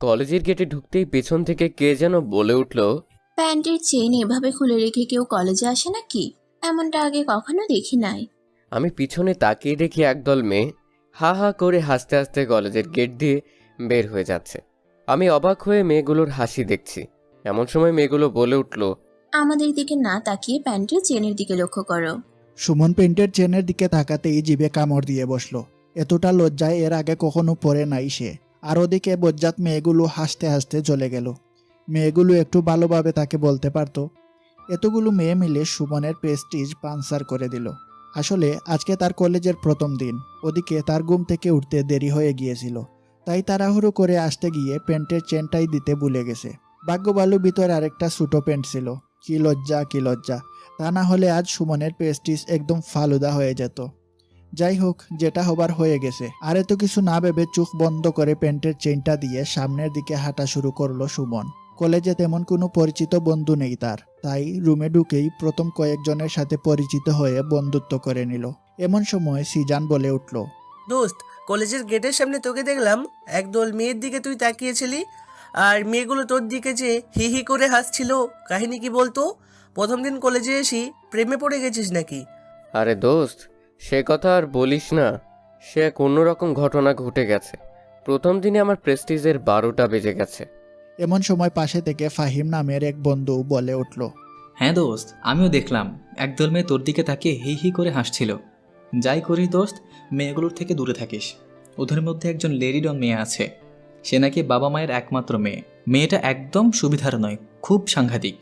কলেজের গেটে ঢুকতেই পেছন থেকে কে যেন বলে উঠল, প্যান্টের চেইন এভাবে খুলে রেখে কেউ কলেজে আসে নাকি? এমনটা আগে কখনো দেখি নাই। আমি পিছনে তাকিয়ে দেখি একদল মেয়ে হা হা করে হাসতে হাসতে কলেজের গেট দিয়ে বের হয়ে যাচ্ছে। আমি অবাক হয়ে মেয়েগুলোর হাসি দেখছি। এমন সময় মেয়েগুলো বলে উঠল, আমাদের দিকে না তাকিয়ে প্যান্টের চেনের দিকে লক্ষ্য করো। সুমন পেন্টের চেনের দিকে তাকাতেই জিভে কামড় দিয়ে বসলো। এতটা লজ্জায় এর আগে কখনো পড়ে নাই সে। আর ওদিকে বজ্জাত মেয়েগুলো হাসতে হাসতে চলে গেল। মেয়েগুলো একটু ভালোভাবে তাকে বলতে পারতো। এতগুলো মেয়ে মিলে সুমনের প্রেস্টিজ পাঞ্চার করে দিল। আসলে আজকে তার কলেজের প্রথম দিন। ওদিকে তার ঘুম থেকে উঠতে দেরি হয়ে গিয়েছিল, তাই তাড়াহুড়ো করে আসতে গিয়ে প্যান্টের চেনটাই দিতে ভুলে গেছে। ভাগ্য ভালো ভিতরে আরেকটা ছোটো প্যান্ট ছিল। কি লজ্জা কি লজ্জা! তা না হলে আজ সুমনের প্রেস্টিজ একদম ফালুদা হয়ে যেত। যাই হোক, যেটা হবার হয়ে গেছে। আর এত কিছু না ভেবে চোখ বন্ধ করে প্যান্টের চেইনটা দিয়ে সামনের দিকে হাঁটা শুরু করলো সুমন। কলেজে তেমন কোনো পরিচিত বন্ধু নেই তার, তাই রুমে ঢুকেই প্রথম কয়েকজনের সাথে পরিচিত হয়ে বন্ধুত্ব করে নিল। এমন সময় সিজান বলে উঠল, দোস্ত, কলেজের গেটের সামনে তোকে দেখলাম। একদল মেয়ের দিকে তুই তাকিয়েছিলি, আর মেয়েগুলো তোর দিকে যে হি হি করে হাসছিল। কাহিনী কি বলতো? প্রথম দিন কলেজে এসি প্রেমে পড়ে গেছিস নাকি? আরে দোস্ত, সে কথা আর বলিস না। সে এক অন্যরকম ঘটনা ঘটে গেছে। প্রথম দিনে আমার প্রেস্টিজের 12টা বেজে গেছে। এমন সময় পাশে থেকে ফাহিম নামের এক বন্ধু বলে উঠল, হ্যাঁ দোস্ত, আমিও দেখলাম একদল মেয়ে তোর দিকে তাকিয়ে হি হি করে হাসছিল। যাই করিস দোস্ত, মেয়েগুলোর থেকে দূরে থাকিস। ওদের মধ্যে একজন লেডি ডন মেয়ে আছে। সে নাকি বাবা মায়ের একমাত্র মেয়ে। মেয়েটা একদম সুবিধার নয়, খুব সাংঘাতিক।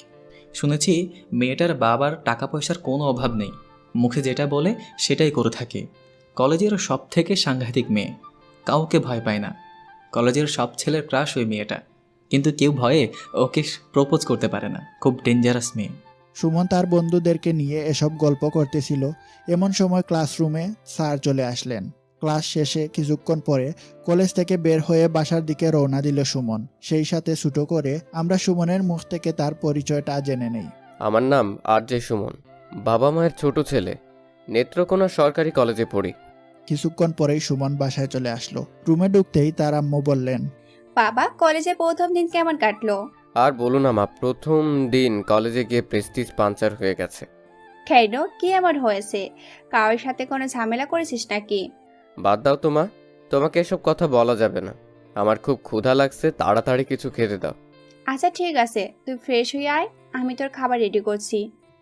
শুনেছি মেয়েটার বাবার টাকা পয়সার কোনো অভাব নেই, মুখে যেটা বলে সেটাই করে থাকে। কলেজের সব থেকে সাংঘাতিক মেয়ে, কাউকে ভয় পায় না। কলেজের সব ছেলের ক্রাশ ওই মেয়েটা, কিন্তু কেউ ভয়ে ওকে প্রপোজ করতে পারে না। খুব ডেঞ্জারাস মেয়ে। সুমন তার বন্ধুদেরকে নিয়ে এসব গল্প করতেছিল। এমন সময় ক্লাসরুমে স্যার চলে আসলেন। ক্লাস শেষে কিছুক্ষণ পরে কলেজ থেকে বের হয়ে বাসার দিকে রওনা দিল সুমন। সেই সাথে ছুটো করে আমরা সুমনের মুখ থেকে তার পরিচয়টা জেনে নেই। আমার নাম আর.জে. সুমন। বাবা মায়ের ছোট ছেলে। নেত্রকোনা সরকারি কলেজে পড়ি। কিছুক্ষণ পরেই সুমন বাসায় চলে আসলো। রুমে ঢুকতেই তার আম্মু বললেন, বাবা, কলেজে প্রথম দিন কেমন কাটলো? আর বলো না মা, প্রথম দিন কলেজে গিয়ে প্রেস্টিজ পাঞ্চার হয়ে গেছে। কেন, কি এমন হয়েছে? কারোর সাথে কোনো ঝামেলা করেছিস নাকি? বাদ দাও তো মা, তোমাকে এসব কথা বলা যাবে না। আমার খুব ক্ষুধা লাগছে, তাড়াতাড়ি কিছু খেতে দাও। আচ্ছা ঠিক আছে, তুই ফ্রেশ হয়ে আয়, আমি তোর খাবার রেডি করছি।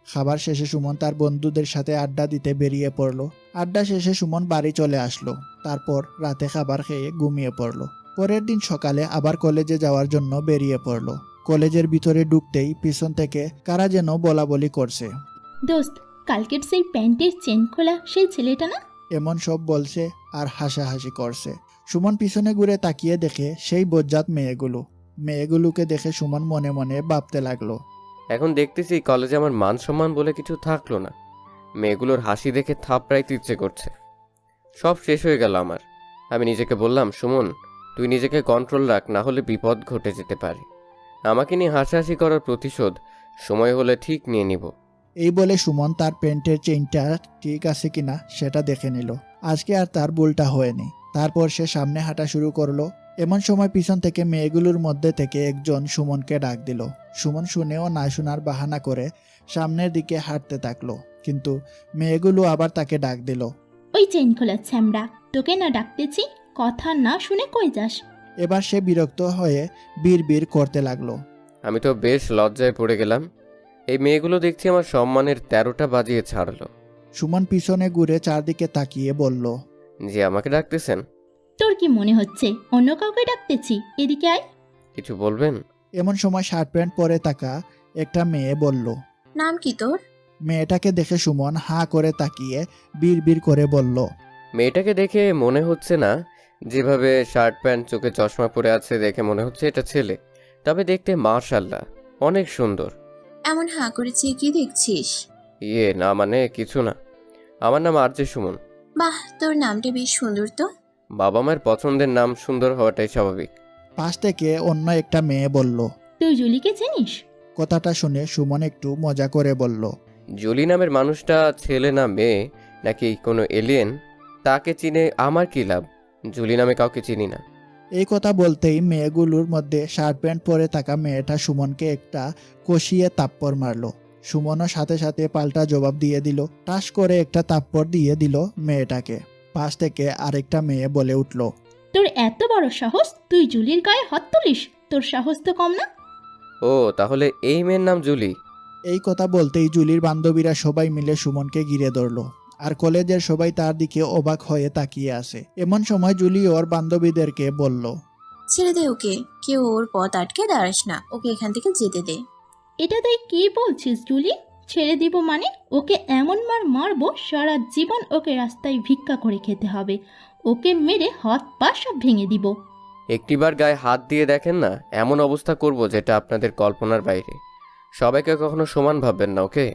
খাবার শেষে সুমন তার বন্ধুদের সাথে আড্ডা দিতে বেরিয়ে পড়লো। আড্ডা শেষে সুমন বাড়ি চলে আসলো। তারপর রাতে খাবার খেয়ে ঘুমিয়ে পড়লো। পরের দিন সকালে আবার কলেজে যাওয়ার জন্য বেরিয়ে পড়লো। কলেজের ভিতরে ঢুকতেই পিছন থেকে কারা যেন বলাবলি করছে, দোস্ত, কালকের সেই প্যান্টের চেন খোলা সেই ছেলেটা না? এমন সব বলছে আর হাসাহাসি করছে। সুমন পিছনে ঘুরে তাকিয়ে দেখে সেই বজ্জাত মেয়েগুলোকে দেখে সুমন মনে মনে ভাবতে লাগলো, এখন দেখতেছি কলেজে আমার মান সম্মান বলে কিছু থাকলো না। মেয়েগুলোর হাসি দেখে থাপড়াইতে ইচ্ছে করছে। সব শেষ হয়ে গেল আমার। আমি নিজেকে বললাম, সুমন তুই নিজেকে কন্ট্রোল রাখ, না হলে বিপদ ঘটে যেতে পারে। আমাকে নিয়ে হাসাহাসি করার প্রতিশোধ সময় হলে ঠিক নিয়ে নিব। এই বলে সুমন তার প্যান্টের চেইনটা ঠিক আছে কিনা সেটা দেখে নিল। আজকে আর তার ভুলটা হয়নি। তারপর সে সামনে হাঁটা শুরু করলো। এমন সময় পিছন থেকে মেয়েগুলোর মধ্যে থেকে একজন সুমনকে ডাক দিল। সুমন শুনেও না শোনার বাহানা করে সামনের দিকে হাঁটতে থাকলো, কিন্তু মেয়েগুলো আবার তাকে ডাক দিল। ওই চেন খোলা ছ্যামড়া, তোকে না ডাকতেছি, কথা না শুনে কই যাস? এবার সে বিরক্ত হয়ে বিড়বিড় করতে লাগলো, আমি তো বেশ লজ্জায় পড়ে গেলাম। এই মেয়েগুলো দেখছি আমার সম্মানের 13টা বাজিয়ে ছাড়লো। সুমন পিছনে ঘুরে চারদিকে তাকিয়ে বলল, যে আমাকে ডাকতেছেন? তোর কি মনে হচ্ছে অন্য কাউকে ডাকতেছি? এদিকে আয়। কিছু বলবেন? এমন সময় শার্ট প্যান্ট পরে থাকা একটা মেয়ে বলল। নাম কি তোর? মেয়েটাকে দেখে সুমন হাঁ করে তাকিয়ে বিড়বিড় করে বলল, মেয়েটাকে দেখে মনে হচ্ছে না। যেভাবে শার্ট প্যান্ট, চোখে চশমা পরে আছে দেখে মনে হচ্ছে এটা ছেলে। তবে দেখতে মাশাআল্লাহ অনেক সুন্দর। এমন হাঁ করে চেয়ে কি দেখছিস? না মানে কিছু না। আমার নাম আর.জে. সুমন। বাহ, তোর নামটা বেশ সুন্দর তো। বাবা মায়ের পছন্দের নাম সুন্দর হওয়াটাই স্বাভাবিক। পাশ থেকে অন্য একটা মেয়ে বলল। তুই জুলিকে চিনিস? কথাটা শুনে সুমন একটু মজা করে বলল, জুলি নামের মানুষটা ছেলে না মেয়ে নাকি কোনো এলিয়েন, তাকে চিনে আমার কি লাভ? জুলি নামে কাউকে চিনি না। এই কথা বলতেই মেয়েগুলোর মধ্যে শার্ট প্যান্ট পরে থাকা মেয়েটা সুমনকে একটা কষিয়ে তাপ্পড় মারলো। সুমনও সাথে সাথে পাল্টা জবাব দিয়ে দিল। টাস করে একটা তাপ্পড় দিয়ে দিল মেয়েটাকে। পাশ থেকে আরেকটা মেয়ে বলে উঠল, তোর এত বড় সাহস, তুই জুলির গায়ে হাত তুলিস? তোর সাহস তো কম না। ও তাহলে এই মেয়ের নাম জুলি? এই কথা বলতেই জুলির বান্ধবীরা সবাই মিলে সুমনকে ঘিরে ধরল। আর কলেজের সবাই তার দিকে অবাক হয়ে তাকিয়ে আছে। এমন সময় জুলি ওর বান্ধবীদেরকে বলল, ছেড়ে দে ওকে, কেউ ওর পথ আটকে দাঁড়াস না, ওকে এখান থেকে যেতে দে। এটা তুই কি বলছিস জুলি? ছেড়ে দিব মানে? ওকে এমন মার মারবো সারা জীবন ওকে রাস্তায় ভিক্ষা করে খেতে হবে। ওকে মেরে হাত পা সব ভেঙে দিব। একটিবার গায়ে হাত দিয়ে দেখেন না, এমন অবস্থা করব যেটা আপনাদের কল্পনার বাইরে। সবাইকে কখনো সমান ভাববেন না, ওকে?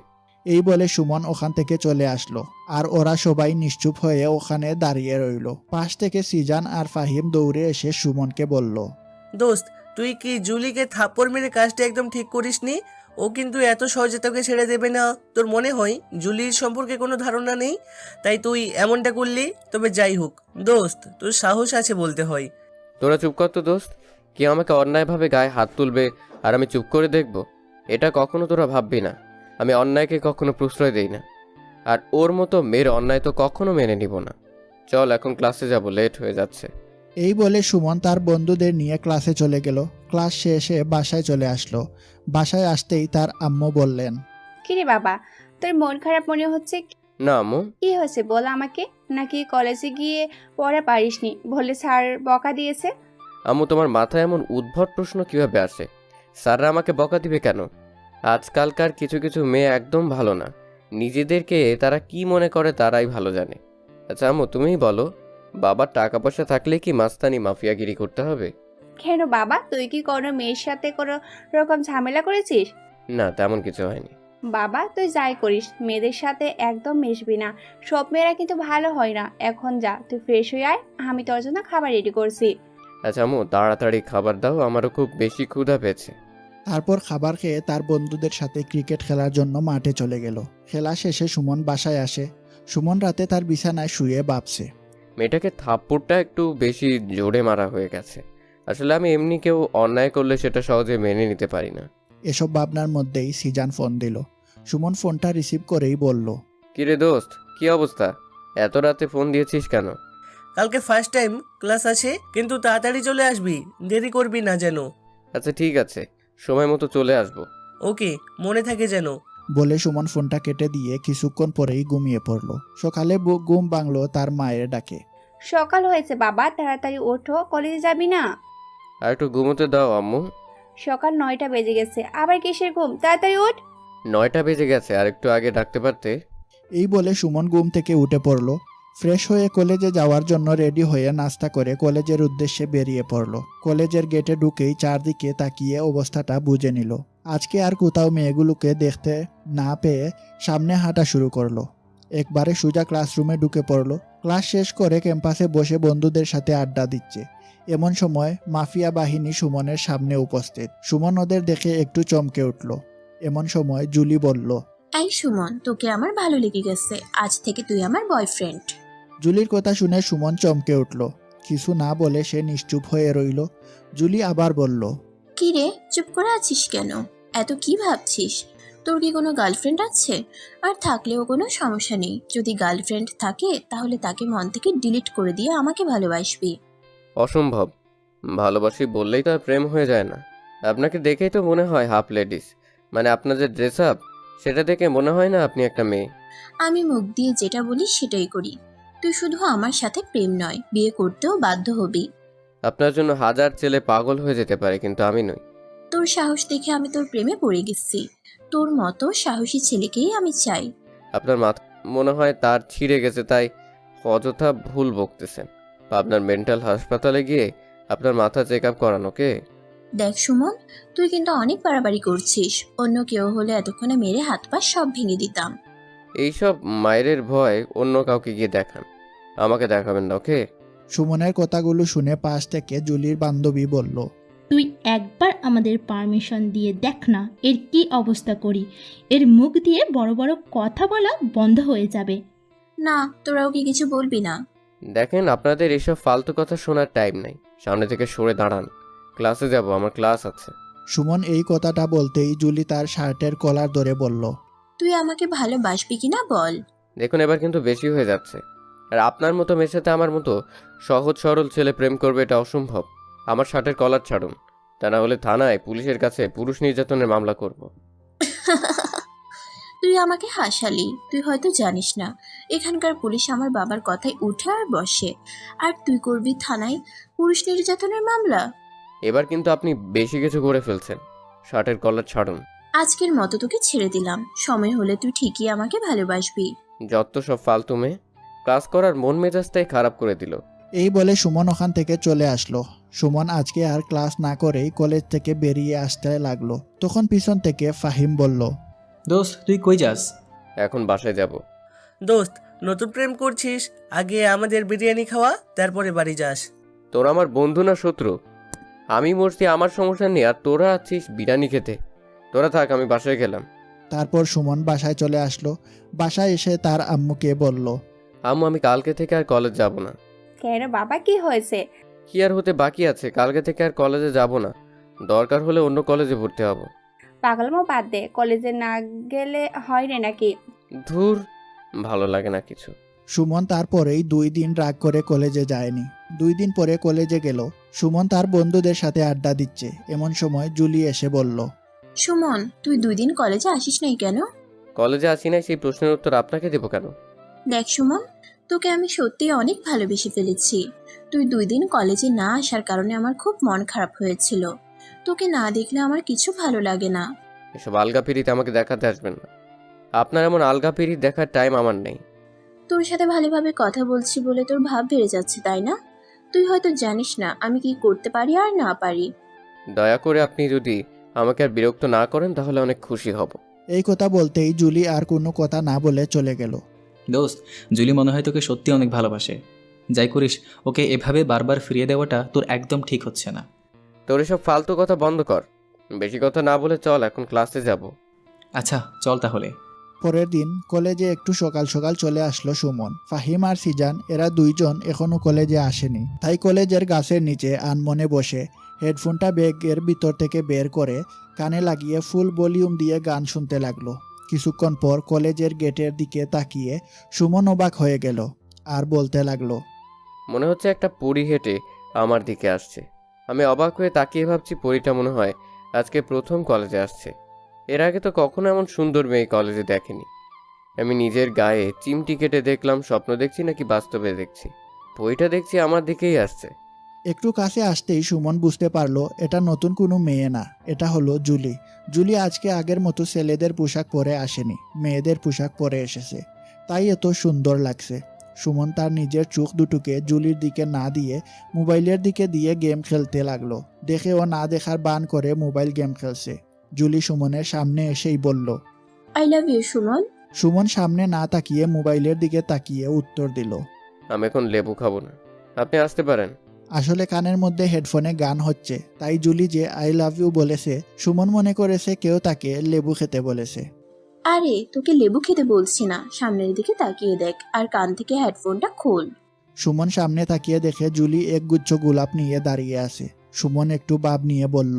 এই বলে সুমন ওখান থেকে চলে আসলো। আর ওরা সবাই নিশ্চুপ হয়ে ওখানে দাঁড়িয়ে রইল। পাশ থেকে সিজান আর ফাহিম দৌড়ে এসে সুমনকে বলল, দোস্ত, তুই কি জুলিকে থাপ্পড় মেরে কাজটা একদম ঠিক করিসনি? ও কিন্তু এত সহজে তোকে ছেড়ে দেবে না। তোর মনে হয় জুলির সম্পর্কে কোনো ধারণা নেই, তাই তুই এমনটা করলি? তবে যাই হোক দোস্ত, তোর সাহস আছে বলতে হয়। তোরা চুপ কর তো দোস্ত। কেউ আমাকে অন্যায়ভাবে গায়ে হাত তুলবে আর আমি চুপ করে দেখব? এটা কখনো তোরা ভাববি না। আমি অন্যায়কে কখনো প্রশ্রয় দেই না। আর ওর মতো মেয়ের অন্যায় তো কখনো মেনে নিব না। চল এখন ক্লাসে যাব, লেট হয়ে যাচ্ছে। এই বলে সুমন তার বন্ধুদের নিয়ে ক্লাসে চলে গেল। ক্লাস শেষে বাসায় চলে আসলো। বাসায় আসতেই তার আম্মু বললেন, কিরে বাবা, তোর মন খারাপ মনে হচ্ছে? না আম্মু। কি হয়েছে বল আমাকে। নাকি কলেজে গিয়ে পড়া পারিসনি বলে স্যার বকা দিয়েছে? আম্মু, তোমার মাথায় এমন উদ্ভট প্রশ্ন কিভাবে আসে? স্যাররা আমাকে বকা দিবে কেন? আজকালকার কিছু কিছু মেয়ে একদম ভালো না। নিজেদেরকে তারা কি মনে করে তারাই ভালো জানে। আচ্ছা আম্মু, তুমিই বলো, বাবার টাকা পয়সা থাকলে কি মাস্তানি মাফিয়াগিরি করতে হবে? কেন বাবা, তুই কি কোনো মেয়ের সাথে কোনো রকম ঝামেলা করেছিস? না, তেমন কিছু হয়নি। বাবা, তুই যাই করিস মেয়েদের সাথে একদম মিশবি না। সব মেয়েরা কিন্তু ভালো হয় না। এখন যা, তুই ফ্রেশ হয়ে আয়, আমি তোর জন্য খাবার রেডি করছি। আচ্ছা আম্মু, তাড়াতাড়ি খাবার দাও, আমারও খুব বেশি ক্ষুধা পেয়েছে। তারপর খাবার খেয়ে তার বন্ধুদের সাথে ক্রিকেট খেলার জন্য মাঠে চলে গেল। খেলা শেষে সুমন বাসায় আসে। সুমন রাতে তার বিছানায় শুয়ে ভাবছে, মেয়েটাকে থাপ্পড়টা একটু বেশি জোরে মারা হয়ে গেছে। আসলে আমি এমনি কেউ অন্যায় করলে সেটা সহজে মেনে নিতে পারি না। এসব ভাবনার মধ্যেই সিজান ফোন দিল। সুমন ফোনটা রিসিভ করেই বলল, কিরে দোস্ত, কি অবস্থা? এত রাতে ফোন দিয়েছিস কেন? কালকে ফার্স্ট টাইম ক্লাস আছে, কিন্তু তাড়াতাড়ি চলে আসবি, দেরি করবি না যেন। আচ্ছা ঠিক আছে, সময় মতো চলে আসবো। ওকে, মনে থাকে যেন। বলে সুমন ফোনটা কেটে দিয়ে কিছুক্ষণ পরেই ঘুমিয়ে পড়ল। সকালে ঘুম ভাঙল তার মায়ের ডাকে। সকাল হয়েছে বাবা, তাড়াতাড়ি ওঠো, কলেজে যাবি না? আর একটু ঘুমোতে দাও আম্মু। সকাল 9টা বেজে গেছে, আবার কিসের ঘুম? তাড়াতাড়ি ওঠ। 9টা বেজে গেছে, আর একটু আগে ডাকতে পারতে। এই বলে সুমন ঘুম থেকে উঠে পড়ল। ফ্রেশ হয়ে কলেজে যাওয়ার জন্য রেডি হয়ে নাস্তা করে কলেজের উদ্দেশ্যে বেরিয়ে পড়ল। কলেজের গেটে ঢুকেই চারদিকে তাকিয়ে অবস্থাটা বুঝে নিল। আজকে আর কোথাও মেয়েগুলোকে দেখতে না পেয়ে সামনে হাঁটা শুরু করলো। একবারে সোজা ক্লাসরুমে ঢুকে পড়ল। ক্লাস শেষ করে ক্যাম্পাসে বসে বন্ধুদের সাথে আড্ডা দিচ্ছে। এমন সময় মাফিয়া বাহিনী সুমনের সামনে উপস্থিত। সুমন ওদের দেখে একটু চমকে উঠল। এমন সময় জুলি বলল, এই সুমন, তোকে আমার ভালো লেগে গেছে, আজ থেকে তুই আমার বয়ফ্রেন্ড। জুলির কথা শুনে সুমন চমকে উঠল। কিছু না বলে সে নিশ্চুপ হয়ে রইল। জুলি আবার বলল, কি রে, চুপ করে আছিস কেন? এত কি ভাবছিস? তোর কি কোনো গার্লফ্রেন্ড আছে? আর থাকলেও কোনো সমস্যা নেই। যদি গার্লফ্রেন্ড থাকে তাহলে তাকে মন থেকে ডিলিট করে দিয়ে আমাকে ভালোবাসবি। অসম্ভব। ভালোবাসি বললেই তো আর প্রেম হয়ে যায় না। আপনাকে দেখেই তো মনে হয় হাফ লেডিস, মানে আপনার যে ড্রেস আপ, সেটা দেখে মনে হয় না আপনি একটা মেয়ে। আমি মুখ দিয়ে যেটা বলি সেটাই করি। তুই শুধু আমার সাথে প্রেম নয়, বিয়ে করতেও বাধ্য হবি। আপনার জন্য হাজার ছেলে পাগল হয়ে যেতে পারে, কিন্তু আমি নই। তোর সাহস দেখে আমি তোর প্রেমে পড়ে গেছি। তোর মতো সাহসী ছেলেকেই আমি চাই। আপনার মাথা মনে হয় তার ছিঁড়ে গেছে, তাই অযথা ভুল বকতেছেন। আপনার মেন্টাল হাসপাতালে গিয়ে আপনার মাথা চেক আপ করানোকে। দেখ সুমন, তুই কিন্তু অনেক বাড়াবাড়ি করছিস। অন্য কেউ হলে এতক্ষণে মেরে হাত পা সব ভেঙে দিতাম। এইসব মায়ের ভয় অন্য কাউকে গিয়ে দেখান, আমাকে দেখাবেন না, ওকে? সুমনের কথাগুলো শুনে পাশ থেকে জুলির বান্ধবী বলল, তুই একবার আমাদের পারমিশন দিয়ে দেখ না এর কি অবস্থা করি। এর মুখ দিয়ে বড় বড় কথা বলা বন্ধ হয়ে যাবে। না, তোরাও কি কিছু বলবি না? দেখেন, আপনাদের এসব ফালতু কথা শোনার টাইম নাই। সামনে থেকে সরে দাঁড়ান, ক্লাসে যাব, আমার ক্লাস আছে। সুমন এই কথাটা বলতেই জুলি তার শার্টের কলার ধরে বলল, তুই আমাকে ভালোবাসবি কিনা বল। দেখুন এবার কিন্তু বেশি হয়ে যাচ্ছে। আর আপনার মতো মেয়ের সাথে আমার মতো সহজ সরল ছেলে প্রেম করবে এটা অসম্ভব। আমার শার্টের কলার ছাড়ুন, তা না হলে থানায় পুলিশের কাছে পুরুষ নির্যাতনের মামলা করব। তুই আমাকে হাসালি। তুই হয়তো জানিস না, এখানকার পুলিশ আমার বাবার কথায় উঠে আর বসে, আর তুই করবি থানায় পুরুষ নির্যাতনের মামলা। এবার কিন্তু আপনি বেশি কিছু করে ফেলছেন। শার্টের কলার ছাড়ুন। আজকের মতো তোকে ছেড়ে দিলাম, সময় হলে তুই ঠিকই আমাকে ভালোবাসবি। যত সব ফালতু মেয়ে, ক্লাস করার মন মেজাজটাই খারাপ করে দিল। এই বলে সুমন ওখান থেকে চলে আসলো। সুমন আজকে আর ক্লাস না করেই কলেজ থেকে বেরিয়ে আসতে লাগলো। তখন পিছন থেকে ফাহিম বলল, দোস্ত তুই কই যাস? এখন বাসায় যাব। দোস্ত, নতুন প্রেম করছিস, আগে আমাদের বিরিয়ানি খাওয়া, তারপরে বাড়ি যাস। তোরা আমার বন্ধু না শত্রু? আমি মরছি, আমার সমস্যা নেই, আর তোরা আছিস বিরিয়ানি খেতে। তোরা থাক, আমি বাসায় গেলাম। তারপর সুমন বাসায় চলে আসলো। বাসায় এসে তার আম্মুকে বলল, আম্মু আমি কালকে থেকে আর কলেজ যাব না। কেন বাবা, কি হয়েছে? কি আর হতে বাকি আছে, কালকে থেকে আর কলেজে যাব না। দরকার হলে অন্য কলেজে ভর্তি হব। পাগলামো বাদ দে, কলেজে না গেলে হয় রে নাকি? ধুর, ভালো লাগে না কিছু। সুমন তারপরেই 2 দিন রাগ করে কলেজে যায়নি। 2 দিন পরে কলেজে গেল। সুমন তার বন্ধুদের সাথে আড্ডা দিচ্ছে, এমন সময় জুলি এসে বলল, সুমন, তুই 2 দিন কলেজে আসিস নাই কেন? কলেজে আসি নাই সেই প্রশ্নের উত্তর আপনাকে দেবো কেন? দেখ সুমন, তোকে আমি সত্যি অনেক ভালোবেসে ফেলেছি। তুই 2 দিন কলেজে না আসার কারণে আমার খুব মন খারাপ হয়েছিল। তোকে না দেখলে আমার কিছু ভালো লাগে না। এসব আলগা পিরিত আমাকে দেখাতে আসবেন না। আপনার এমন আলগা পিরিত দেখার টাইম আমার নেই। তোর সাথে ভালোভাবে কথা বলছি বলে তোর ভাব বেড়ে যাচ্ছে, তাই না? তুই হয়তো জানিস না আমি কি করতে পারি আর না পারি। দয়া করে আপনি যদি আমাকে আর বিরক্ত না করেন তাহলে অনেক খুশি হব। এই কথা বলতেই জুলি আর কোনো কথা না বলে চলে গেল। দোস্ত, জুলি মনে হয় তোকে সত্যি অনেক ভালোবাসে। যাই করিস, ওকে এভাবে বারবার ফিরিয়ে দেওয়াটা তোর একদম ঠিক হচ্ছে না। তোর এসব ফালতু কথা বন্ধ কর। বেশি কথা না বলে চল, এখন ক্লাসে যাব। আচ্ছা চল তাহলে। পরের দিন কলেজে একটু সকাল সকাল চলে আসলো সুমন। ফাহিম আর সিজান এরা 2 জন এখনো কলেজে আসেনি। তাই কলেজের গাছের নিচে আনমনে বসে হেডফোনটা ব্যাগের ভিতর থেকে বের করে কানে লাগিয়ে ফুল ভলিউম দিয়ে গান শুনতে লাগলো। কিছুক্ষণ পর কলেজের গেটের দিকে তাকিয়ে সুমন অবাক হয়ে গেল আর বলতে লাগলো, মনে হচ্ছে একটা পরী হেঁটে আমার দিকে আসছে। আমি অবাক হয়ে তাকিয়ে ভাবছি পরীটা মনে হয় আজকে প্রথম কলেজে আসছে। এর আগে তো কখনো এমন সুন্দর মেয়ে কলেজে দেখেনি। আমি নিজের গায়ে চিমটি কেটে দেখলাম স্বপ্ন দেখছি নাকি বাস্তবে দেখছি। পরীটা দেখছি আমার দিকেই আসছে। একটু কাছে আসতেই সুমন বুঝতে পারলো এটা নতুন কোনো মেয়ে না, এটা হলো জুলি। জুলি আজকে আগের মতো ছেলেদের পোশাক পরে আসেনি, মেয়েদের পোশাক পরে এসেছে, তাই এত সুন্দর লাগছে। সুমন তার নিজের চোখ দুটোকে জুলির দিকে না দিয়ে মোবাইলের দিকে দিয়ে গেম খেলতে লাগলো। দেখে ও না দেখার বান করে মোবাইল গেম খেলছে। জুলি সুমনের সামনে এসেই বলল, I love you Suman. Suman সামনে না তাকিয়ে মোবাইলের দিকে তাকিয়ে উত্তর দিল, আমি এখন লেবু খাবো না, আপনি আসতে পারেন। আসলে কানের মধ্যে হেডফোনে গান হচ্ছে, তাই জুলি যে আই লাভ ইউ বলেছে সুমন মনে করেছে কেউ তাকে লেবু খেতে বলেছে। আরে তোকে লেবু খেতে বলছি না, সামনের দিকে তাকিয়ে দেখ আর কান থেকে হেডফোনটা খোল। সুমন সামনে তাকিয়ে দেখে জুলি একগুচ্ছ গোলাপ নিয়ে দাঁড়িয়ে আছে। সুমন একটু ভাব নিয়ে বলল,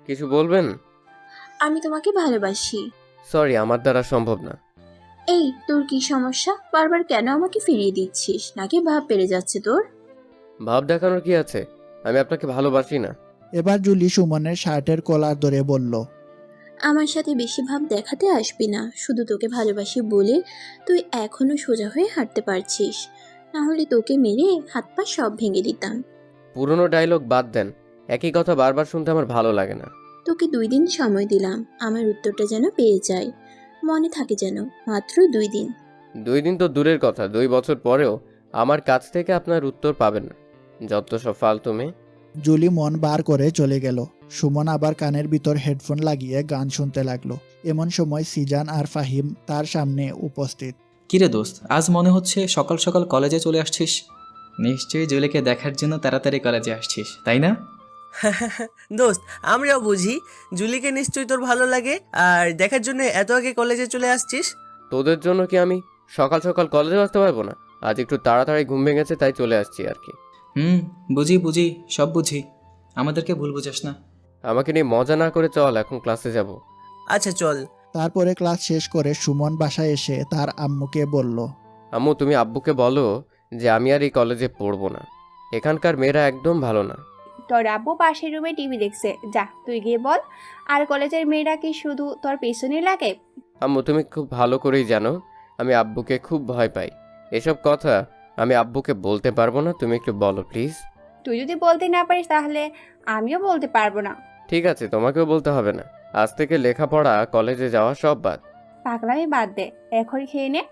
কিছু বলবেন? আমি তোমাকে ভালোবাসি। সরি, আমার দ্বারা সম্ভব না। এই তোর কি সমস্যা? বারবার কেন আমাকে ফিরিয়ে দিচ্ছিস? নাকি ভাব বেড়ে যাচ্ছে তোর? ভাব দেখানোর কি আছে? আমি আপনাকে ভালোবাসি না। এবার জুলি সুমনের শার্টের কলার ধরে বলল, আমার সাথে বেশি ভাব দেখাতে আসবি না। শুধু তোকে ভালোবাসি বলে তুই এখনো সোজা হয়ে হাঁটতে পারছিস, না হলে তোকে মেরে হাত পা সব ভেঙে দিতাম। পুরনো ডায়লগ বাদ দেন, একই কথা বারবার শুনতে আমার ভালো লাগে না। তোকে 2 দিন সময় দিলাম, আমার উত্তরটা যেন পেয়ে যায়, মনে থাকে যেন। মাত্র 2 দিন। 2 দিন তো দূরের কথা, 2 বছর পরেও আমার কাছ থেকে আপনার উত্তর পাবেন না। যত সব ফালতু মেয়ে। জুলি মন বার করে চলে গেল। সুমন আবার কানের ভিতর হেডফোন লাগিয়ে গান শুনতে লাগলো। এমন সময় সিজান আর ফাহিম তার সামনে উপস্থিত। কিরে দোস্ত, আজ মনে হচ্ছে সকাল সকাল কলেজে চলে আসছিস। নিশ্চয়ই জুলিকে দেখার জন্য তাড়াতাড়ি কলেজে আসছিস, তাই না? দোস্ত, আমরাও বুঝি জুলিকে নিশ্চয়ই তোর ভালো লাগে আর দেখার জন্য এত আগে কলেজে চলে আসছিস। তোদের জন্য কি আমি সকাল সকাল কলেজে আসতে পারবো না? আজ একটু তাড়াতাড়ি ঘুম ভেঙেছে তাই চলে আসছি আর কি। বুঝি বুঝি, সব বুঝি। আমাদেরকে ভুল বুঝাস না। আমাকে নিয়ে মজা না করে চল, এখন ক্লাসে যাব। আচ্ছা চল। তারপরে ক্লাস শেষ করে সুমন বাসায় এসে তার আম্মুকে বলল, আম্মু, তুমি আব্বুকে বলো যে আমি আর এই কলেজে পড়বো না। এখানকার মেয়েরা একদম ভালো না। তোর আব্বু পাশের রুমে টিভি দেখছে, যা তুই গিয়ে বল। আর কলেজের মেয়েরা কি শুধু তোর পেছনে লাগে? আম্মু, তুমি খুব ভালো করেই জানো আমি আব্বুকে খুব ভয় পাই। এসব কথা আমি আব্বুকে বলতে পারবো না, তুমি একটু বলো প্লিজ। তুই যদি বলতে না পারিস তাহলে আমিও বলতে পারবো না। ঠিক আছে, তোমাকেও বলতে হবে না। আজ থেকে লেখাপড়া, কলেজে যাওয়া সব বাদ। পাগলামি বাদ দে, এখন খেয়ে নে।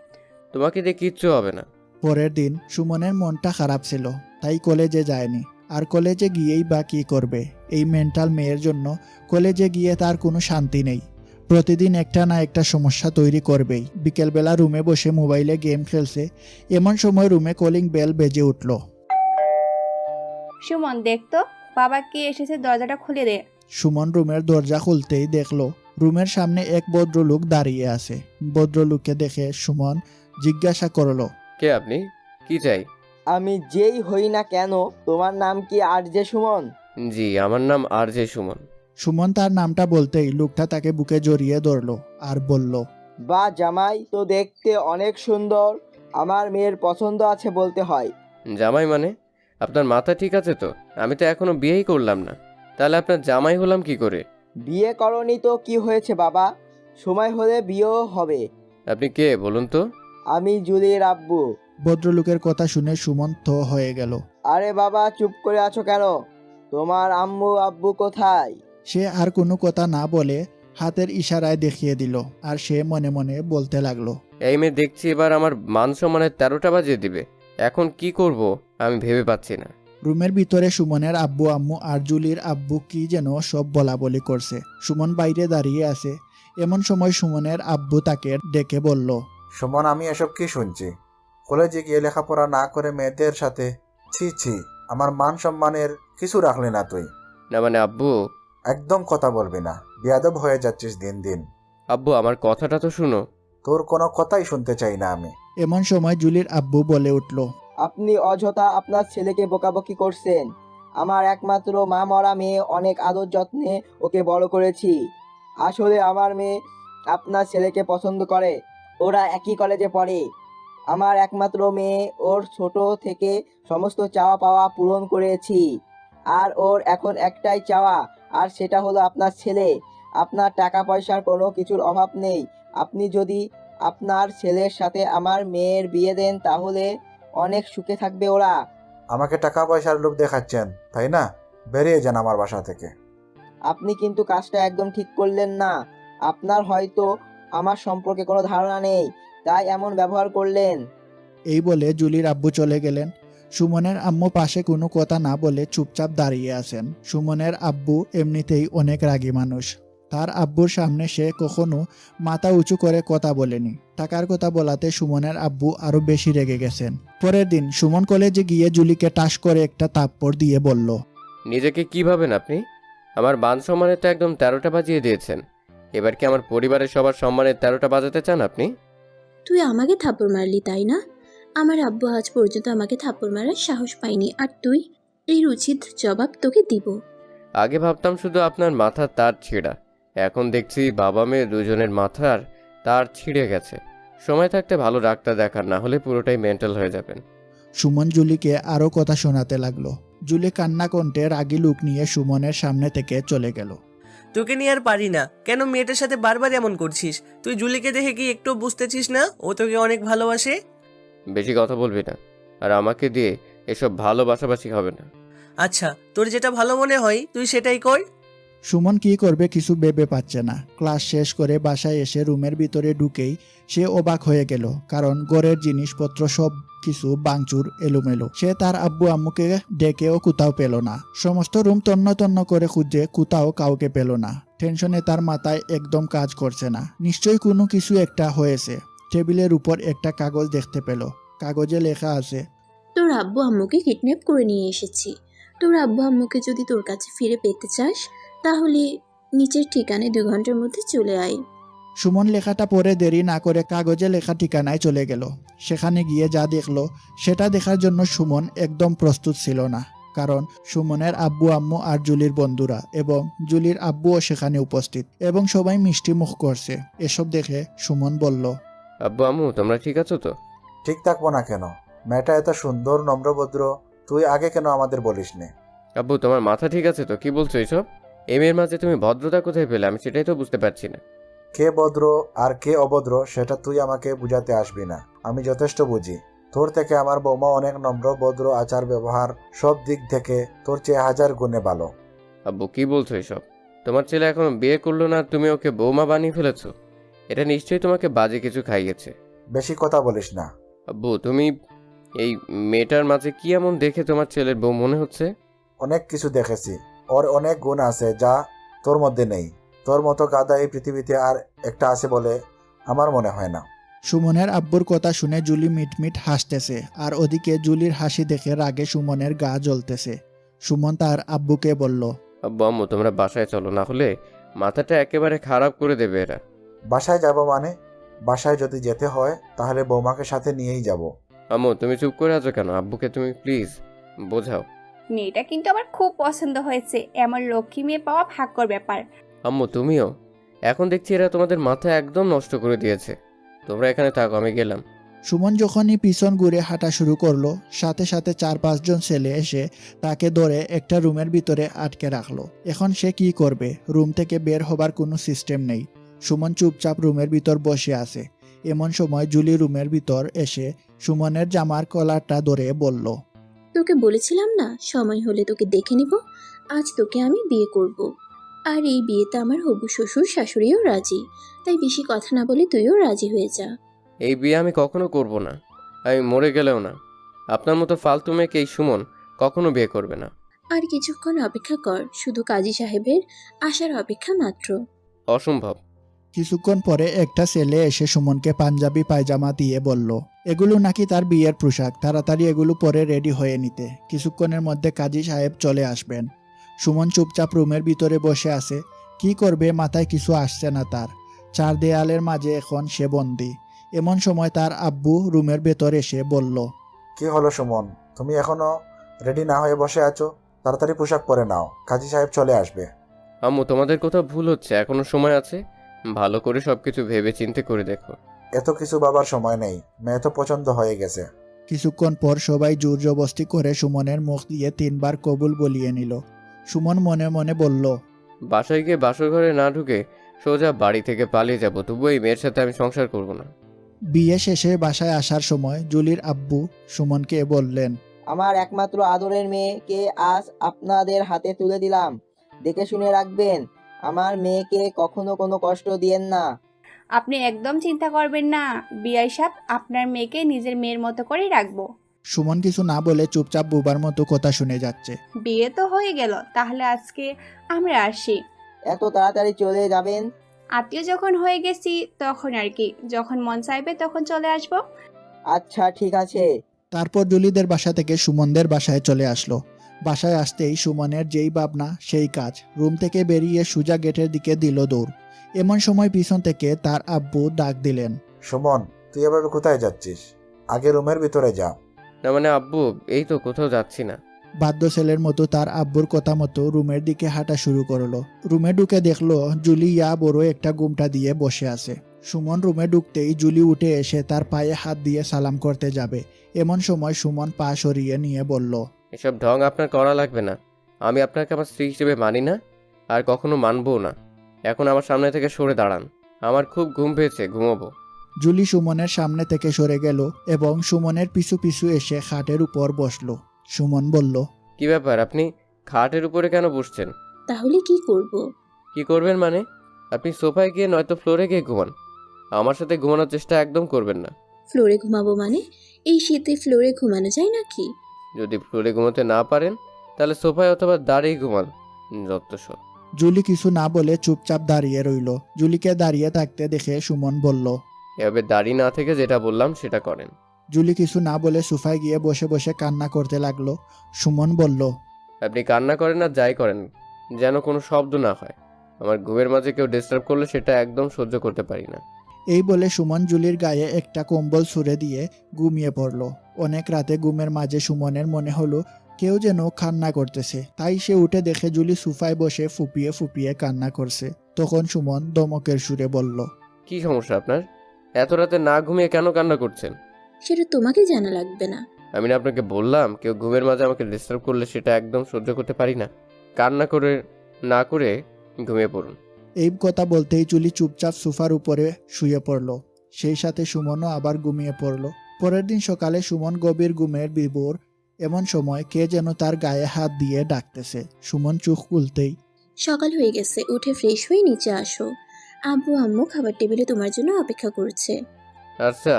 তোমাকে দিয়ে কিচ্ছু হবে না। পরের দিন সুমনের মনটা খারাপ ছিল, তাই কলেজে যায়নি। আর কলেজে গিয়েই বা কী করবে? এই মেন্টাল মেয়ের জন্য কলেজে গিয়ে তার কোনো শান্তি নেই। প্রতিদিন একটা না একটা সমস্যা তৈরি করবেই। বিকেলবেলা রুমে বসে মোবাইলে গেম খেলছে, এমন সময় রুমে কলিং বেল বেজে উঠল। সুমন, দেখতো বাবা কে এসেছে, দরজাটা খুলে দে। সুমন রুমের দরজা খুলতেই দেখলো রুমের সামনে এক ভদ্রলোক দাঁড়িয়ে আছে। ভদ্রলোককে দেখে সুমন জিজ্ঞাসা করলো, কে আপনি? কি চাই? আমি যেই হই না কেন, তোমার নাম কি আরজে সুমন? জি, আমার নাম আরজে সুমন। সুমন তার নামটা বলতেই লোকটা তাকে বুকে জড়িয়ে ধরলো আর বলল, বা জামাই তো দেখতে অনেক সুন্দর, আমার মেয়ের পছন্দ আছে বলতে হয়। জামাই মানে? আপনার মাথা ঠিক আছে তো? আমি তো এখনো বিয়েই করলাম না, তাহলে আপনার জামাই হলাম কি করে? বিয়ে করনি তো কি হয়েছে বাবা, সময় হলে বিয়েও হবে। আপনি কে বলুন তো? আমি জুলির আব্বু। ভদ্রলোকের কথা শুনে সুমন থ হয়ে গেল। আরে বাবা, চুপ করে আছো কেন? তোমার আম্মু আব্বু কোথায়? সে আর কোনো কথা না বলে হাতের ইশারায় দেখিয়ে দিল, আর সে মনে মনে বলতে লাগলো, এই মেয়ে দেখছি এবার আমার মান সম্মানের 13টা বাজিয়ে দিবে। এখন কি করব আমি ভেবে পাচ্ছি না। রুমের ভিতরে সুমনের আব্বু আম্মু আর জুলির আব্বু কি যেন সব বলা বলি করছে। সুমন বাইরে দাঁড়িয়ে আছে। এমন সময় সুমনের আব্বু তাকে ডেকে বলল, সুমন, আমি এসব কি শুনছি? কলেজে গিয়ে লেখাপড়া না করে মেয়েদের সাথে, ছি ছি, আমার মান সম্মানের কিছু রাখলি না তুই। না মানে আব্বু। একদম কথা বলবি না, বেয়াদব হয়ে যাচ্ছিস দিন দিন। আব্বু, আমার কথাটা তো শুনো। তোর কোনো কথাই শুনতে চাই না আমি। এমন সময় জুলির আব্বু বলে উঠল, আপনি অযথা আপনার ছেলেকে বকাবকি করছেন। আমার একমাত্র মা মরা মেয়ে, অনেক আদর যত্নে ওকে বড় করেছি। আসলে আমার মেয়ে আপনার ছেলেকে পছন্দ করে, ওরা একই কলেজে পড়ে। আমার একমাত্র মেয়ে, ওর ছোট থেকে সমস্ত চাওয়া পাওয়া পূরণ করেছি। আর ওর এখন একটাই চাওয়া, আর সেটা হলো আপনার ছেলে। আপনার টাকা পয়সার কোনো কিছুর অভাব নেই। আপনি যদি আপনার ছেলের সাথে আমার মেয়ের বিয়ে দেন তাহলে অনেক সুখে থাকবে ওরা। আমাকে টাকা পয়সার লোভ দেখাচ্ছেন, তাই না? বেরিয়ে যান আমার বাসা থেকে। আপনি কিন্তু কাজটা একদম ঠিক করলেন না। আপনার হয়তো আমার সম্পর্কে কোনো ধারণা নেই, তাই এমন ব্যবহার করলেন। এই বলে জুলির আব্বু চলে গেলেন। সুমনের আম্মু পাশে কোনো কথা না বলে চুপচাপ দাঁড়িয়ে আছেন। সুমনের আব্বু এমনিতেই অনেক রাগী মানুষ। তার আব্বুর সামনে সে কখনো মাথা উঁচু করে কথা বলেনি। টাকার কথা বলাতে সুমনের আব্বু আরো বেশি রেগে গেছেন। পরের দিন সুমন কলেজে গিয়ে জুলিকে টাস করে একটা থাপ্পড় দিয়ে বলল, নিজেকে কি ভাবেন আপনি? আমার মান সম্মানের তো একদম 13টা বাজিয়ে দিয়েছেন। এবার কি আমার পরিবারের সবার সম্মানের 13টা বাজাতে চান আপনি? তুই আমাকে থাপ্পড় মারলি তাই না? আমার আব্বু আজ পর্যন্ত আমাকে থাপ্পড় মারার সাহস পায়নি, আর তুই? এর উচিত জবাব তোকে দিব। আগে ভাবতাম শুধু আপনার মাথার তার ছিঁড়া, এখন দেখছি বাবা মেয়ে দুজনের মাথার তার ছিঁড়ে গেছে। সময় থাকতে ভালো ডাক্তার দেখান, না হলে পুরোটাই মেন্টাল হয়ে যাবেন। সুমন জুলিকে আরো কথা শোনাতে লাগলো। জুলি কান্না কণ্ঠে রাগী লুক নিয়ে সুমনের সামনে থেকে চলে গেল। তোকে নিয়ে আর পারি না। কেন মেয়েটার সাথে বারবার এমন করছিস? তুই জুলিকে দেখে কি একটু বুঝতেছিস না ও তোকে অনেক ভালোবাসে? বেশি কথা বলবি না, আর আমাকে দিয়ে এসব ভালোবাসাবাসি হবে না। আচ্ছা, তোর যেটা ভালো মনে হয় তুই সেটাই কর। সুমন কি করবে কিছু ভেবে পাচ্ছে না। ক্লাস শেষ করে বাসায় এসে রুমের ভিতরে ঢুকেই সে অবাক হয়ে গেল, কারণ ঘরের জিনিসপত্র সব কিছু ভাঙচুর এলোমেলো। সে তার আব্বু আম্মুকে ডেকেও কোথাও পেল না। সমস্ত রুম তন্ন তন্ন করে খুঁজে কোথাও কাউকে পেল না। টেনশনে তার মাথায় একদম কাজ করছে না। নিশ্চয়ই কোনো কিছু একটা হয়েছে। টেবিলের উপর একটা কাগজ দেখতে পেল। কাগজে লেখা আছে, তোর আব্বু আম্মুকে কিডন্যাপ করে নিয়ে এসেছি। তোর আব্বু আম্মুকে যদি তোর কাছে ফিরে পেতে চাস তাহলে নিচের ঠিকানায় 2 ঘন্টার মধ্যে চলে আয়। সুমন লেখাটা পড়ে দেরি না করে কাগজে লেখা ঠিকানায় চলে গেল। সেখানে গিয়ে যা দেখলো সেটা দেখার জন্য সুমন একদম প্রস্তুত ছিল না, কারণ সুমনের আব্বু আম্মু আর জুলির বন্ধুরা এবং জুলির আব্বুও সেখানে উপস্থিত এবং সবাই মিষ্টি মুখ করছে। এসব দেখে সুমন বলল, আব্বু আম্মু তোমরা ঠিক আছো তো? ঠিক থাকবো না কেন? মেয়েটা এত সুন্দর নম্রভদ্র, তুই আগে কেন আমাদের বলিস নে? আব্বু তোমার মাথা ঠিক আছে তো? কি বলছো এইসব? এই মেয়ের মাঝে তুমি ভদ্রতা কোথায় পেলে? আমি সেটাই তো বুঝতে পারছি না। কে ভদ্র আর কে অভদ্র সেটা তুই আমাকে বুঝাতে আসবি না, আমি যথেষ্ট বুঝি। তোর থেকে আমার বৌমা অনেক নম্র, ভদ্র, আচার ব্যবহার সব দিক থেকে তোর চেয়ে 1000 গুণে ভালো। আব্বু কি বলছো এইসব? তোমার ছেলে এখনো বিয়ে করলো না, তুমি ওকে বৌমা বানিয়ে ফেলেছো? এটা নিশ্চয়ই তোমাকে বাজে কিছু খাইয়েছে। বেশি কথা বলিস না। আব্বু তুমি এই মেয়েটার মাঝে কি এমন দেখে তোমার ছেলের বউ মনে হচ্ছে? অনেক কিছু দেখেছি, ওর অনেক গুণ আছে যা তোর মধ্যে নেই। তোর মতো গাদা এই পৃথিবীতে আর একটা আছে বলে আমার মনে হয় না। সুমনের আব্বুর কথা শুনে জুলি মিটমিট হাসতেছে, আর ওদিকে জুলির হাসি দেখে রাগে সুমনের গা জ্বলতেছে। সুমন তার আব্বুকে বলল, আব্বু আম্মু তোমরা বাসায় চলো, না হলে মাথাটা একেবারে খারাপ করে দেবে এরা। বাসায় যাব মানে? বাসায় যদি যেতে হয় তাহলে বৌমাকে সাথে নিয়েই যাব। আম্মু তুমি চুপ করে আছো কেন? আব্বুকে তুমি প্লিজ বোঝাও। মেয়েটা কিন্তু আমার খুব পছন্দ হয়েছে, এমন লক্ষ্মী মেয়ে পাওয়া ভাগ্যর ব্যাপার। আম্মু তুমিও? এখন দেখছি এরা তোমাদের মাথা একদম নষ্ট করে দিয়েছে। তোমরা এখানে থাকো, আমি গেলাম। সুমন যখনই পিছন ঘুরে হাঁটা শুরু করলো, সাথে সাথে 4-5 জন ছেলে এসে তাকে ধরে একটা রুমের ভিতরে আটকে রাখলো। এখন সে কি করবে? রুম থেকে বের হবার কোনো সিস্টেম নেই। সুমন চুপচাপ রুমের ভিতর বসে আছে। এমন সময় জুলি রুমের ভিতর এসে সুমনের জামার কলারটা ধরে বলল, তোকে বলেছিলাম না সময় হলে তোকে দেখে নিব। আজ তোকে আমি বিয়ে করব। আর এই বিয়েতে আমার হবু শ্বশুর শাশুড়িও রাজি, তাই বেশি কথা না বলে তুইও রাজি হয়ে যা। এই বিয়ে আমি কখনো করব না, আমি মরে গেলেও না। আপনার মতো ফালতু মেয়েকে এই সুমন কখনো বিয়ে করবে না। আর কিছুক্ষণ অপেক্ষা কর, শুধু কাজী সাহেবের আসার অপেক্ষা মাত্র। অসম্ভব। কিছুক্ষণ পরে একটা ছেলে এসে সুমনকে পাঞ্জাবি পায়জামা দিয়ে বলল, এগুলো নাকি তার বিয়ের পোশাক, তাড়াতাড়ি এগুলো পরে রেডি হয়ে নিতে। কিছুক্ষণের মধ্যে কাজী সাহেব চলে আসবেন। সুমন চুপচাপ রুমের ভিতরে বসে আছে। কি করবে মাথায় কিছু আসছে না তার। 4 দেয়ালের মাঝে এখন সে বন্দী। এমন সময় তার আব্বু রুমের ভেতর এসে বলল, কি হলো সুমন, তুমি এখনো রেডি না হয়ে বসে আছো? তাড়াতাড়ি পোশাক পরে নাও, কাজী সাহেব চলে আসবে। আম্মু তোমাদের কোথাও ভুল হচ্ছে, এখনো সময় আছে। ভালো করে সবকিছু ভেবে চিন্তে করে দেখো। এত কিছু বাবার সময় নেই, মেয়ে তো পছন্দ হয়ে গেছে। কিছুক্ষণ পর সবাই জোর জবস্তি করে সুমনের মুখ দিয়ে 3 বার কবুল বলিয়ে নিল। সুমন মনে মনে বলল, বাসায় গিয়ে বাসর ঘরে না ঢুকে সোজা বাড়ি থেকে পালিয়ে যাব, তবু এই মেয়ের সাথে আমি সংসার করব না। বিয়ে শেষে বাসায় আসার সময় জুলির আব্বু সুমনকে বললেন, আমার একমাত্র আদরের মেয়েকে আজ আপনাদের হাতে তুলে দিলাম। দেখে শুনে রাখবেন, আমার মেয়েকে কখনো কোনো কষ্ট দিয়েন না। আপনি একদম চিন্তা করবেন না, বিআই সাহেব আপনার মেয়েকে নিজের মেয়ের মতো করেই রাখবো। সুমন কিছু না বলে চুপচাপ বুবার মতো কথা শুনে যাচ্ছে। বিয়ে তো হয়ে গেল, তাহলে আজকে আমরা আসি। এত তাড়াতাড়ি চলে যাবেন? আত্মীয় যখন হয়ে গেছি তখন আর কি, যখন মন চাইবে তখন চলে আসবো। আচ্ছা ঠিক আছে। তারপর জুলিদের বাসা থেকে সুমনদের বাসায় চলে আসলো। বাসায় আসতেই সুমনের যেই ভাবনা সেই কাজ। রুম থেকে বেরিয়ে সুজা গেটের দিকে দিল দৌড়। এমন সময় পিছন থেকে তার আব্বু ডাক দিলেন, সুমন, তুই এভাবে কোথায় যাচ্ছিস? আগে রুমের ভিতরে যা। না মানে আব্বু, এই তো কোথাও যাচ্ছি না। বাধ্য ছেলের মতো তার আব্বুর কথা মতো রুমের দিকে হাঁটা শুরু করলো। রুমে ঢুকে দেখলো জুলি ইয়া বড় একটা ঘুমটা দিয়ে বসে আছে। সুমন রুমে ঢুকতেই জুলি উঠে এসে তার পায়ে হাত দিয়ে সালাম করতে যাবে। এমন সময় সুমন পা সরিয়ে নিয়ে বলল, এসব ঢং আপনার করা লাগবে না। আমি আপনাকে আমার স্ত্রী হিসেবে মানি না, আর কখনো মানবও না। এখন আমার সামনে থেকে সরে দাঁড়ান, আমার খুব ঘুম পেয়েছে, ঘুমাবো। জুলি সুমনের সামনে থেকে সরে গেল এবং সুমনের পিছু পিছু এসে খাটের উপর বসলো। সুমন বলল, কি ব্যাপার, আপনি খাটের উপরে কেন বসছেন? তাহলে কি করব? কি করবেন মানে? আপনি সোফায় গিয়ে নয়তো ফ্লোরে গিয়ে ঘুমান। আমার সাথে ঘুমানোর চেষ্টা একদম করবেন না। ফ্লোরে ঘুমাবো মানে? এই শীতে ফ্লোরে ঘুমানো যায় নাকি? যদি ফ্লোরে ঘুমাতে না পারেন তাহলে সোফায় অথবা দাঁড়িয়ে ঘুমান, যত সব। জুলি কিছু না বলে চুপচাপ দাঁড়িয়ে রইল। জুলিকে দাঁড়িয়ে থাকতে দেখে সুমন বলল, এভাবে দাঁড়িয়ে না থেকে যেটা বললাম সেটা করেন। জুলি কিছু না বলে সোফায় গিয়ে বসে বসে কান্না করতে লাগলো। সুমন বলল, আপনি কান্না করেন আর যাই করেন, যেন কোনো শব্দ না হয়। আমার ঘুমের মাঝে কেউ ডিস্টার্ব করলে সেটা একদম সহ্য করতে পারি না। এই বলে সুমন জুলির গায়ে একটা কম্বল ছুঁড়ে দিয়ে ঘুমিয়ে পড়ল। অনেক রাতে ঘুমের মাঝে সুমনের মনে হলো কেউ যেন কান্না করতেছে, তাই সে উঠে দেখে জুলি সোফায় বসে ফুপিয়ে ফুপিয়ে কান্না করছে। তখন সুমন ধমকের সুরে বলল, কি সমস্যা আপনার? এত রাতে না ঘুমিয়ে কেন কান্না করছেন? সেটা তোমাকে জানা লাগবে না। আমি না আপনাকে বললাম কেউ ঘুমের মাঝে আমাকে ডিস্টার্ব করলে সেটা একদম সহ্য করতে পারি না। কান্না করে না করে ঘুমিয়ে পড়ুন। এই কথা বলতেই জুলি চুপচাপ সোফার উপরে শুয়ে পড়ল। সেই সাথে সুমনও আবার ঘুমিয়ে পড়ল। পরের দিন সকালে সুমন গভীর ঘুমের বিভোর। এমন সময় কে যেন তার গায়ে হাত দিয়ে ডাকতেছে। সুমন চোখ খুলতেই, সকাল হয়ে গেছে, উঠে ফ্রেশ হয়ে নিচে আসো। আব্বু আম্মু খাবার টেবিলে তোমার জন্য অপেক্ষা করছে। আচ্ছা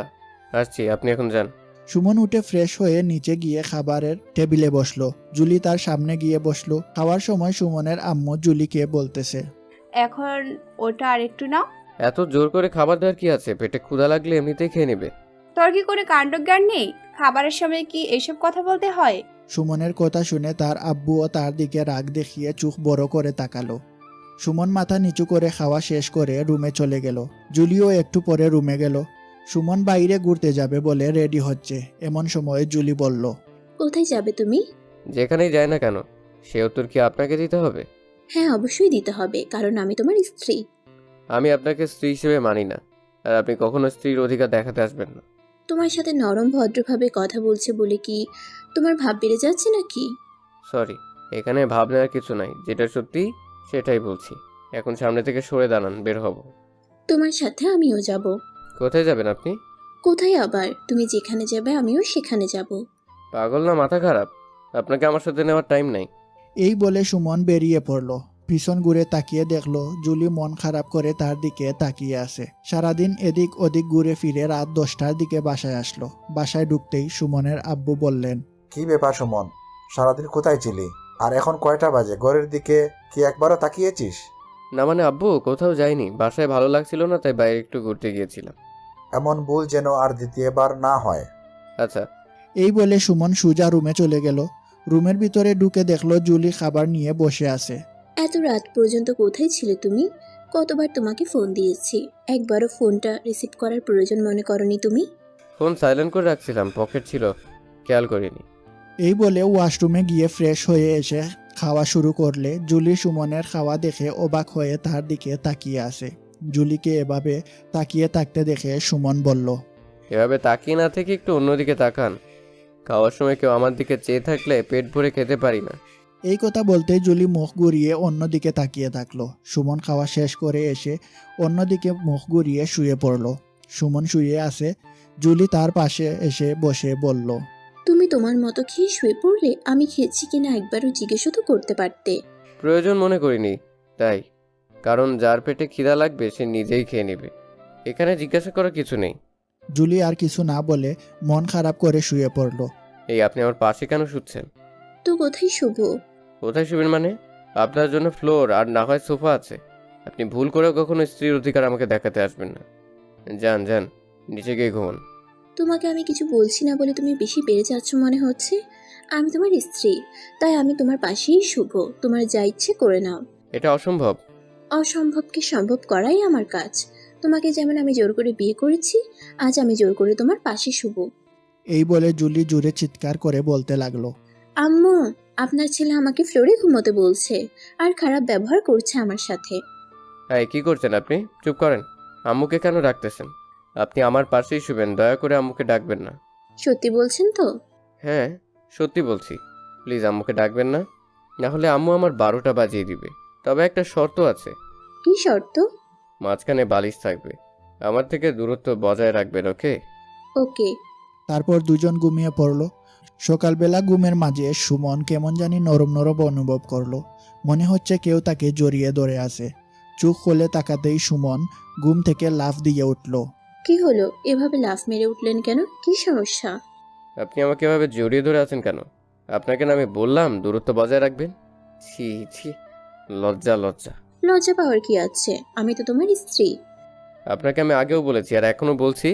আসছি, আপনি এখন যান। সুমন উঠে ফ্রেশ হয়ে নিচে গিয়ে খাবারের টেবিলে বসলো। জুলি তার সামনে গিয়ে বসলো। খাওয়ার সময় সুমনের আম্মু জুলিকে বলতেছে, এখন ওটা আরেকটু নাও। এত জোর করে খাবার দেওয়ার কি আছে? পেটে ক্ষুধা লাগলে এমনিতেই খেয়ে নেবে। তোর কি কোনো কাণ্ডজ্ঞান নেই? খাবারের সময় কি এইসব কথা বলতে হয়? সুমনের কথা শুনে তার আব্বুও তার দিকে রাগ দেখিয়ে চোখ বড় করে তাকালো। সুমন মাথা নিচু করে খাওয়া শেষ করে রুমে চলে গেল। জুলিও একটু পরে রুমে গেল। সুমন বাইরে ঘুরতে যাবে বলে রেডি হচ্ছে। এমন সময় জুলি বলল, কোথায় যাবে তুমি? যেখানেই যায় না কেন সে উত্তর কি আপনাকে দিতে হবে? হ্যাঁ, অবশ্যই দিতে হবে, কারণ আমি তোমার স্ত্রী। আমি আপনাকে স্ত্রী হিসেবে মানি না, আর আপনি কখনো স্ত্রীর অধিকার দেখাতে আসবেন না। তোমার সাথে নরম ভদ্রভাবে কথা বলছে বলে কি তোমার ভাব বেড়ে যাচ্ছে নাকি? সরি, এখানে ভাব নেওয়ার কিছু নাই, যেটা সত্যি সেটাই বলছি। এখন সামনে থেকে সরে দাঁড়ান, বের হব। তোমার সাথে আমিও যাব। কোথায় যাবেন আপনি? কোথায় আবার? তুমি যেখানে যাবে আমিও সেখানে যাব। পাগল না মাথা খারাপ? আপনাকে আমার সাথে নেওয়ার টাইম নাই। এই বলে সুমন বেরিয়ে পড়ল। পিছন ঘুরে তাকিয়ে দেখলো জুলি মন খারাপ করে তার দিকে তাকিয়ে আছে। সারাদিন এদিক ওদিক ঘুরে ফিরে রাত 10টার দিকে বাসায় আসলো। বাসায় ঢুকতেই সুমনের আব্বু বললেন, কি ব্যাপার সুমন, সারাদিন কোথায় ছিলি? আর এখন কয়টা বাজে? ঘরের দিকে কি একবারও তাকিয়েছিস? না মানে আব্বু, কোথাও যাইনি, বাসায় ভালো লাগছিল না তাই বাইরে একটু ঘুরতে গিয়েছিলাম। এমন ভুল যেন আর দ্বিতীয়বার না হয়। আচ্ছা। এই বলে সুমন সোজা রুমে চলে গেল। রুমের ভিতরে ঢুকে দেখলো জুলি খাবার নিয়ে বসে আছে। এত রাত পর্যন্ত কোথায় ছিলে তুমি? কতবার তোমাকে ফোন দিয়েছি, একবারও ফোনটা রিসিভ করার প্রয়োজন মনে করনি তুমি? ফোন সাইলেন্ট করে রাখছিলাম, পকেট ছিল, খেয়াল করিনি। এই বলে ওয়াশরুমে গিয়ে ফ্রেশ হয়ে এসে খাওয়া শুরু করলে জুলি সুমনের খাওয়া দেখে অবাক হয়ে তার দিকে তাকিয়ে আছে। জুলিকে এভাবে তাকিয়ে থাকতে দেখে সুমন বলল, এভাবে তাকিয়ে না থেকে একটু অন্যদিকে তাকান। খাওয়ার সময় কেউ আমার দিকে চেয়ে থাকলে পেট ভরে খেতে পারি না। এই কথা বলতে জুলি মুখ ঘুরিয়ে অন্যদিকে তাকিয়ে থাকলো। সুমন খাওয়া শেষ করে এসে অন্যদিকে মুখ ঘুরিয়ে শুয়ে পড়ল। সুমন শুয়ে আছে, জুলি তার পাশে এসে বসে বলল, তুমি তোমার মতো খেয়ে শুয়ে পড়লে? আমি খেয়েছি কিনা একবারও জিজ্ঞেসও তো করতে পারতে। প্রয়োজন মনে করিনি তাই, কারণ যার পেটে খিদা লাগবে সে নিজেই খেয়ে নেবে, এখানে জিজ্ঞাসা করার কিছু নেই। জুলি আর কিছু না বলে মন খারাপ করে শুয়ে পড়ল। এই আপনি আমার পাশে কেন শুচ্ছেন? তো কোথায় শুভ? কোথায় শুবেন মানে? আপনার জন্য ফ্লোর আর না হয় সোফা আছে। আপনি ভুল করেও কখনো স্ত্রীর অধিকার আমাকে দেখাতে আসবেন না। যান যান, নিচে গিয়ে ঘুমান। তোমাকে আমি কিছু বলছি না বলে তুমি বেশি বেড়ে যাচ্ছ মনে হচ্ছে। আমি তোমার স্ত্রী, তাই আমি তোমার পাশেই শুভ। তোমার যা ইচ্ছে করে নাও। এটা অসম্ভব। অসম্ভবকে সম্ভব করাই আমার কাজ। তোমাকে যেমন আমি জোর করে বিয়ে করেছি, আজ আমি জোর করে তোমার পাশে শুভ। এই বলে জুলি জুড়ে চিৎকার করে বলতে লাগলো, আম্মু, আপনার ছেলে আমাকে ফ্লোরে ঘুমোতে বলছে আর খারাপ ব্যবহার করছে আমার সাথে। হ্যাঁ, কি করছেন আপনি? চুপ করেন। আম্মুকে কেন ডাকতেছেন? আপনি আমার পাশেই শুবেন, দয়া করে আম্মুকে ডাকবেন না। সত্যি বলছেন তো? হ্যাঁ সত্যি বলছি, প্লিজ আম্মুকে ডাকবেন না, না হলে আম্মু আমার 12টা বাজিয়ে দিবে। তবে একটা শর্ত আছে। কি শর্ত? মাঝখানে বালিশ থাকবে, আমার থেকে দূরত্ব বজায় রাখবেন, ওকে? ওকে। তারপর দুজন ঘুমিয়ে পড়ল। সকালবেলা ঘুমের মাঝে সুমন কেমন জানি নরম নরম অনুভব করলো। মনে হচ্ছে কেউ তাকে জড়িয়ে ধরে আছে। চোখ খুলে তাকাতেই সুমন ঘুম থেকে লাফ দিয়ে উঠল। কি হলো? এভাবে লাফ মেরে উঠলেন কেন? কি সমস্যা? আপনি আমাকে এভাবে জড়িয়ে ধরে আছেন কেন? আপনাকে না আমি বললাম দূরত্ব বজায় রাখবেন? ছি ছি, লজ্জা লজ্জা। লজ্জা পাওয়ার কি আছে? আমি তো তোমার স্ত্রী। আপনাকে আমি আগেও বলেছি আর এখনো বলছি,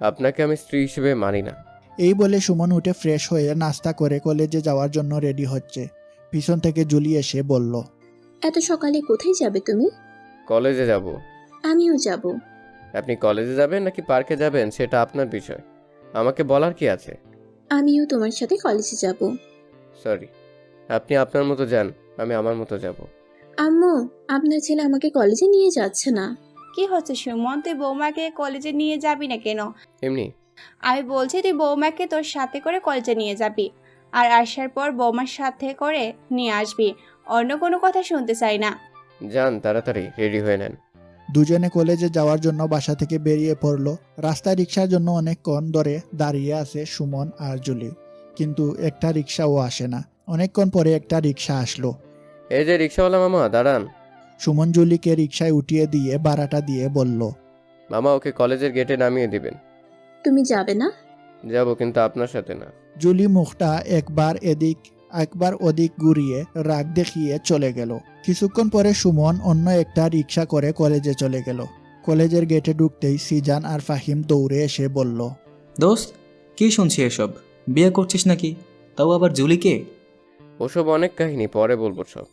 আপনাকে আমি স্ত্রী হিসেবে মানি না। এই বলে সুমন উঠে ফ্রেশ হয়ে নাস্তা করে কলেজে যাওয়ার জন্য রেডি হচ্ছে। পিছন থেকে জুলি এসে বলল, এত সকালে কোথায় যাবে তুমি? কলেজে যাব। আমিও যাব। আপনি কলেজে যাবেন নাকি পার্কে যাবেন সেটা আপনার বিষয়, আমাকে বলার কি আছে? আমিও তোমার সাথে কলেজে যাব। সরি, আপনি আপনার মতো যান, আমি আমার মতো যাব। আম্মু, আপনার ছেলে আমাকে কলেজে নিয়ে যাচ্ছে না। কি হচ্ছে সুমন, তুই বৌমাকে কলেজে নিয়ে যাবি না কেন? এমনি। আমি বলছি তুই বৌমাকে তোর সাথে করে কলেজে নিয়ে যাবি, আর আসার পর বৌমার সাথে করে নিয়ে আসবি। অন্য কোনো কথা শুনতে চাই না। যান, তাড়াতাড়ি রেডি হয়ে নেন। দুজনে কলেজে যাওয়ার জন্য বাসা থেকে বেরিয়ে পড়লো। রাস্তায় রিক্সার জন্য অনেকক্ষণ ধরে দাঁড়িয়ে আছে সুমন আর জুলি, কিন্তু একটা রিক্সাও আসে না। অনেকক্ষণ পরে একটা রিক্সা আসলো। এই যে রিক্সাওয়ালা মামা, দাঁড়ান। সুমন জুলিকে রিক্সায় উঠিয়ে দিয়ে ভাড়াটা দিয়ে বলল, মামা, ওকে কলেজের গেটে নামিয়ে দিবেন। তুমি যাবে না? যাব, কিন্তু আপনার সাথে না। জুলি মুখটা একবার এদিক একবার ওদিক ঘুরিয়ে রাগ দেখিয়ে চলে গেল। কিছুক্ষণ পরে সুমন অন্য একটা রিক্সা করে কলেজে চলে গেল। কলেজের গেটে ঢুকতেই সিজান আর ফাহিম দৌড়ে এসে বলল, দোস্ত, কি শুনছি এসব? বিয়ে করছিস নাকি? তাও আবার জুলিকে? ওসব অনেক কাহিনী পরে বলবো সব।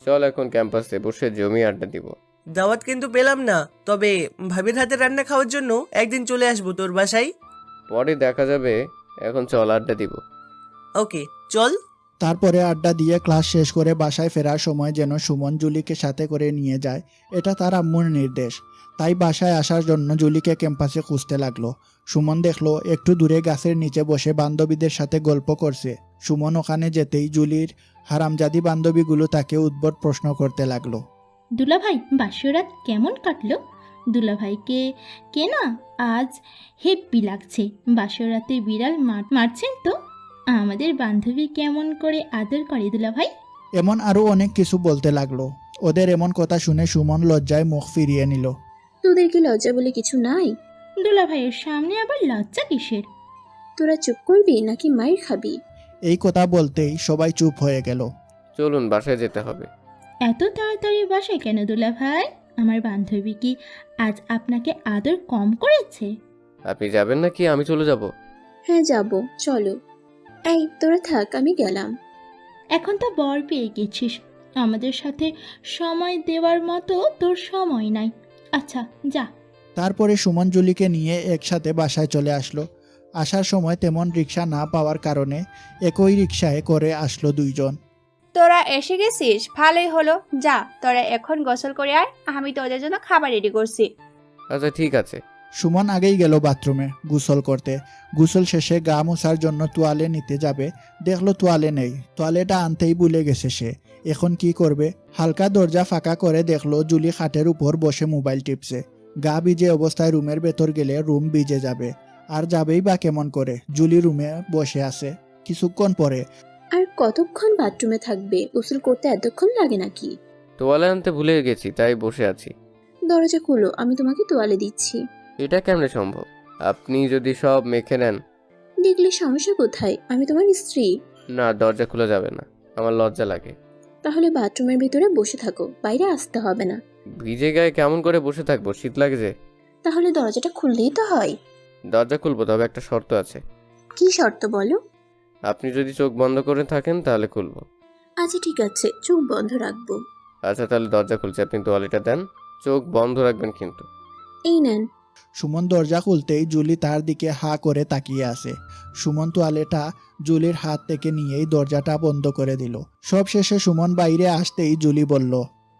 চল এখন ক্যাম্পাসে বসে জমি আড্ডা দিব। দাওয়াত কিন্তু পেলাম না, তবে ভাবির হাতে রান্না খাওয়ার জন্য একদিন চলে আসবো তোর বাসায়। পরে দেখা যাবে, এখন চল আড্ডা দিব। ওকে, চল। তারপরে আড্ডা দিয়ে ক্লাস শেষ করে বাসায় ফেরার সময় যেন সুমন জুলিকে সাথে করে নিয়ে যায়, এটা তার আম্মুর নির্দেশ। তাই বাসায় আসার জন্য জুলিকে ক্যাম্পাসে খুঁজতে লাগলো। সুমন দেখলো একটু দূরে গাছের নিচে বসে বান্ধবীদের সাথে গল্প করছে। সুমন ওখানে যেতেই জুলির হারামজাদি বান্ধবীগুলো তাকে উদ্ভট প্রশ্ন করতে লাগলো। দুলাভাই, বাসরাত কেমন কাটলো? দুলাভাইকে কেনা আজ হেব্বি লাগছে। বাসরাতে বিড়াল মারছেন তো? আমাদের বান্ধবী কেমন করে আদর করে দুলাভাই? এমন আরো অনেক কিছু বলতে লাগলো। ওদের এমন কথা শুনে সুমন লজ্জায় মুখ ফিরিয়ে নিল। তোদের কি লজ্জা বলে কিছু নাই? দুলাভাইয়ের সামনে আবার লজ্জা কিসের? তোরা চুপ করবি নাকি মাইর খাবি? এই কথা বলতেই সবাই চুপ হয়ে গেল। চলুন, বাসায় যেতে হবে। এত তাড়াতাড়ি বাসায় কেন দুলাভাই? আমার বান্ধবী কি আজ আপনাকে আদর কম করেছে? আপনি যাবেন নাকি আমি চলে যাব? হ্যাঁ যাব, চলো। এই তোরা থাক, আমি গেলাম। এখন তো বর পেয়ে গেছিস, আমাদের সাথে সময় দেওয়ার মতো তোর সময় নাই। আচ্ছা যা। তারপরে সুমন জুলিকে নিয়ে একসাথে বাসায় চলে আসলো। আসার সময় তেমন রিক্সা না পাওয়ার কারণে একই রিক্সায় করে আসলো দুইজন। তোরা এসে গেছিস, ভালোই হলো। যা, তোরা এখন গোসল করে আয়, আমি তোদের জন্য খাবার রেডি করছি। আচ্ছা ঠিক আছে। সুমন আগেই গেল বাথরুমে গোসল করতে। গোসল শেষে গা মোছার জন্য তোয়ালে নিতে যাবে, দেখলো তোয়ালে নেই। তোয়ালেটা আনতেই ভুলে গেছে সে। এখন কি করবে? হালকা দরজা ফাঁকা করে দেখলো জুলি খাটের উপর বসে মোবাইল টিপছে। গা ভিজে অবস্থায় রুমের ভেতর গেলে রুম ভিজে যাবে, আর যাবেই বা কেমন করে? জুলি রুমে বসে আছে। কিছুক্ষণ পরে, আর কতক্ষণ বাথরুমে থাকবে? গোসল করতে এতক্ষণ লাগে নাকি? তোয়ালে আনতে ভুলে গেছি, তাই বসে আছি। দরজা খুলো, আমি তোমাকে তোয়ালে দিচ্ছি। এটা কেমনে সম্ভব? আপনি যদি সব মেখে নেন। দেখলে সমস্যা কোথায়? আমি তোমার স্ত্রী। না, দরজা খোলা যাবে না, আমার লজ্জা লাগে। তাহলে বাথরুমের ভিতরে বসে থাকো, বাইরে আসতে হবে না। ভিজে গায়ে কেমন করে বসে থাকবো? শীত লাগে যে। তাহলে দরজাটা খুললেই তো হয়। দরজা খুলবো, তবে একটা শর্ত আছে। কি শর্ত বলো? আপনি যদি চোখ বন্ধ করে থাকেন তাহলে খুলবো। আচ্ছা ঠিক আছে, চোখ বন্ধ রাখবো। আচ্ছা তাহলে দরজা খুলছে, আপনি তোয়ালেটা দেন, চোখ বন্ধ রাখবেন কিন্তু। এই নেন। সুমন দরজা খুলতেই জুলি তার দিকে হা করে তাকিয়ে আছে। সুমন তোয়ালেটা জুলির হাত থেকে নিয়েই দরজাটা বন্ধ করে দিল। সব শেষে সুমন বাইরে আসতেই জুলি বলল,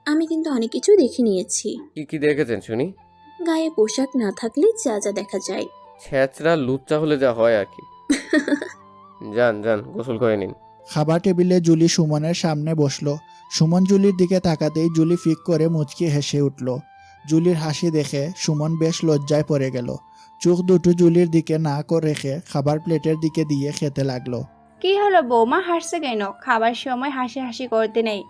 আমি কিন্তু অনেক কিছু দেখে নিয়েছি। কি কি দেখেছেন শুনি? গায়ে পোশাক না থাকলে যা যা দেখা যায়। ছেঁচড়া লুচ্চা হলে যা হয় আর কি। যান যান, গোসল করে নিন। খাবার টেবিলে জুলি সুমনের সামনে বসলো। সুমন জুলির দিকে তাকাতেই জুলি ফিক করে মুচকি হেসে উঠল। জুলির হাসি দেখে সুমন বেশ লজ্জায় পড়ে গেল। চোখ দুটো জুলির দিকে না করে রেখে খাবার প্লেটের দিকে দিয়ে খেতে লাগলো। কি হলো বৌমা, হাসছে কেন? খাবার সময় হাসি হাসি করতে নেই।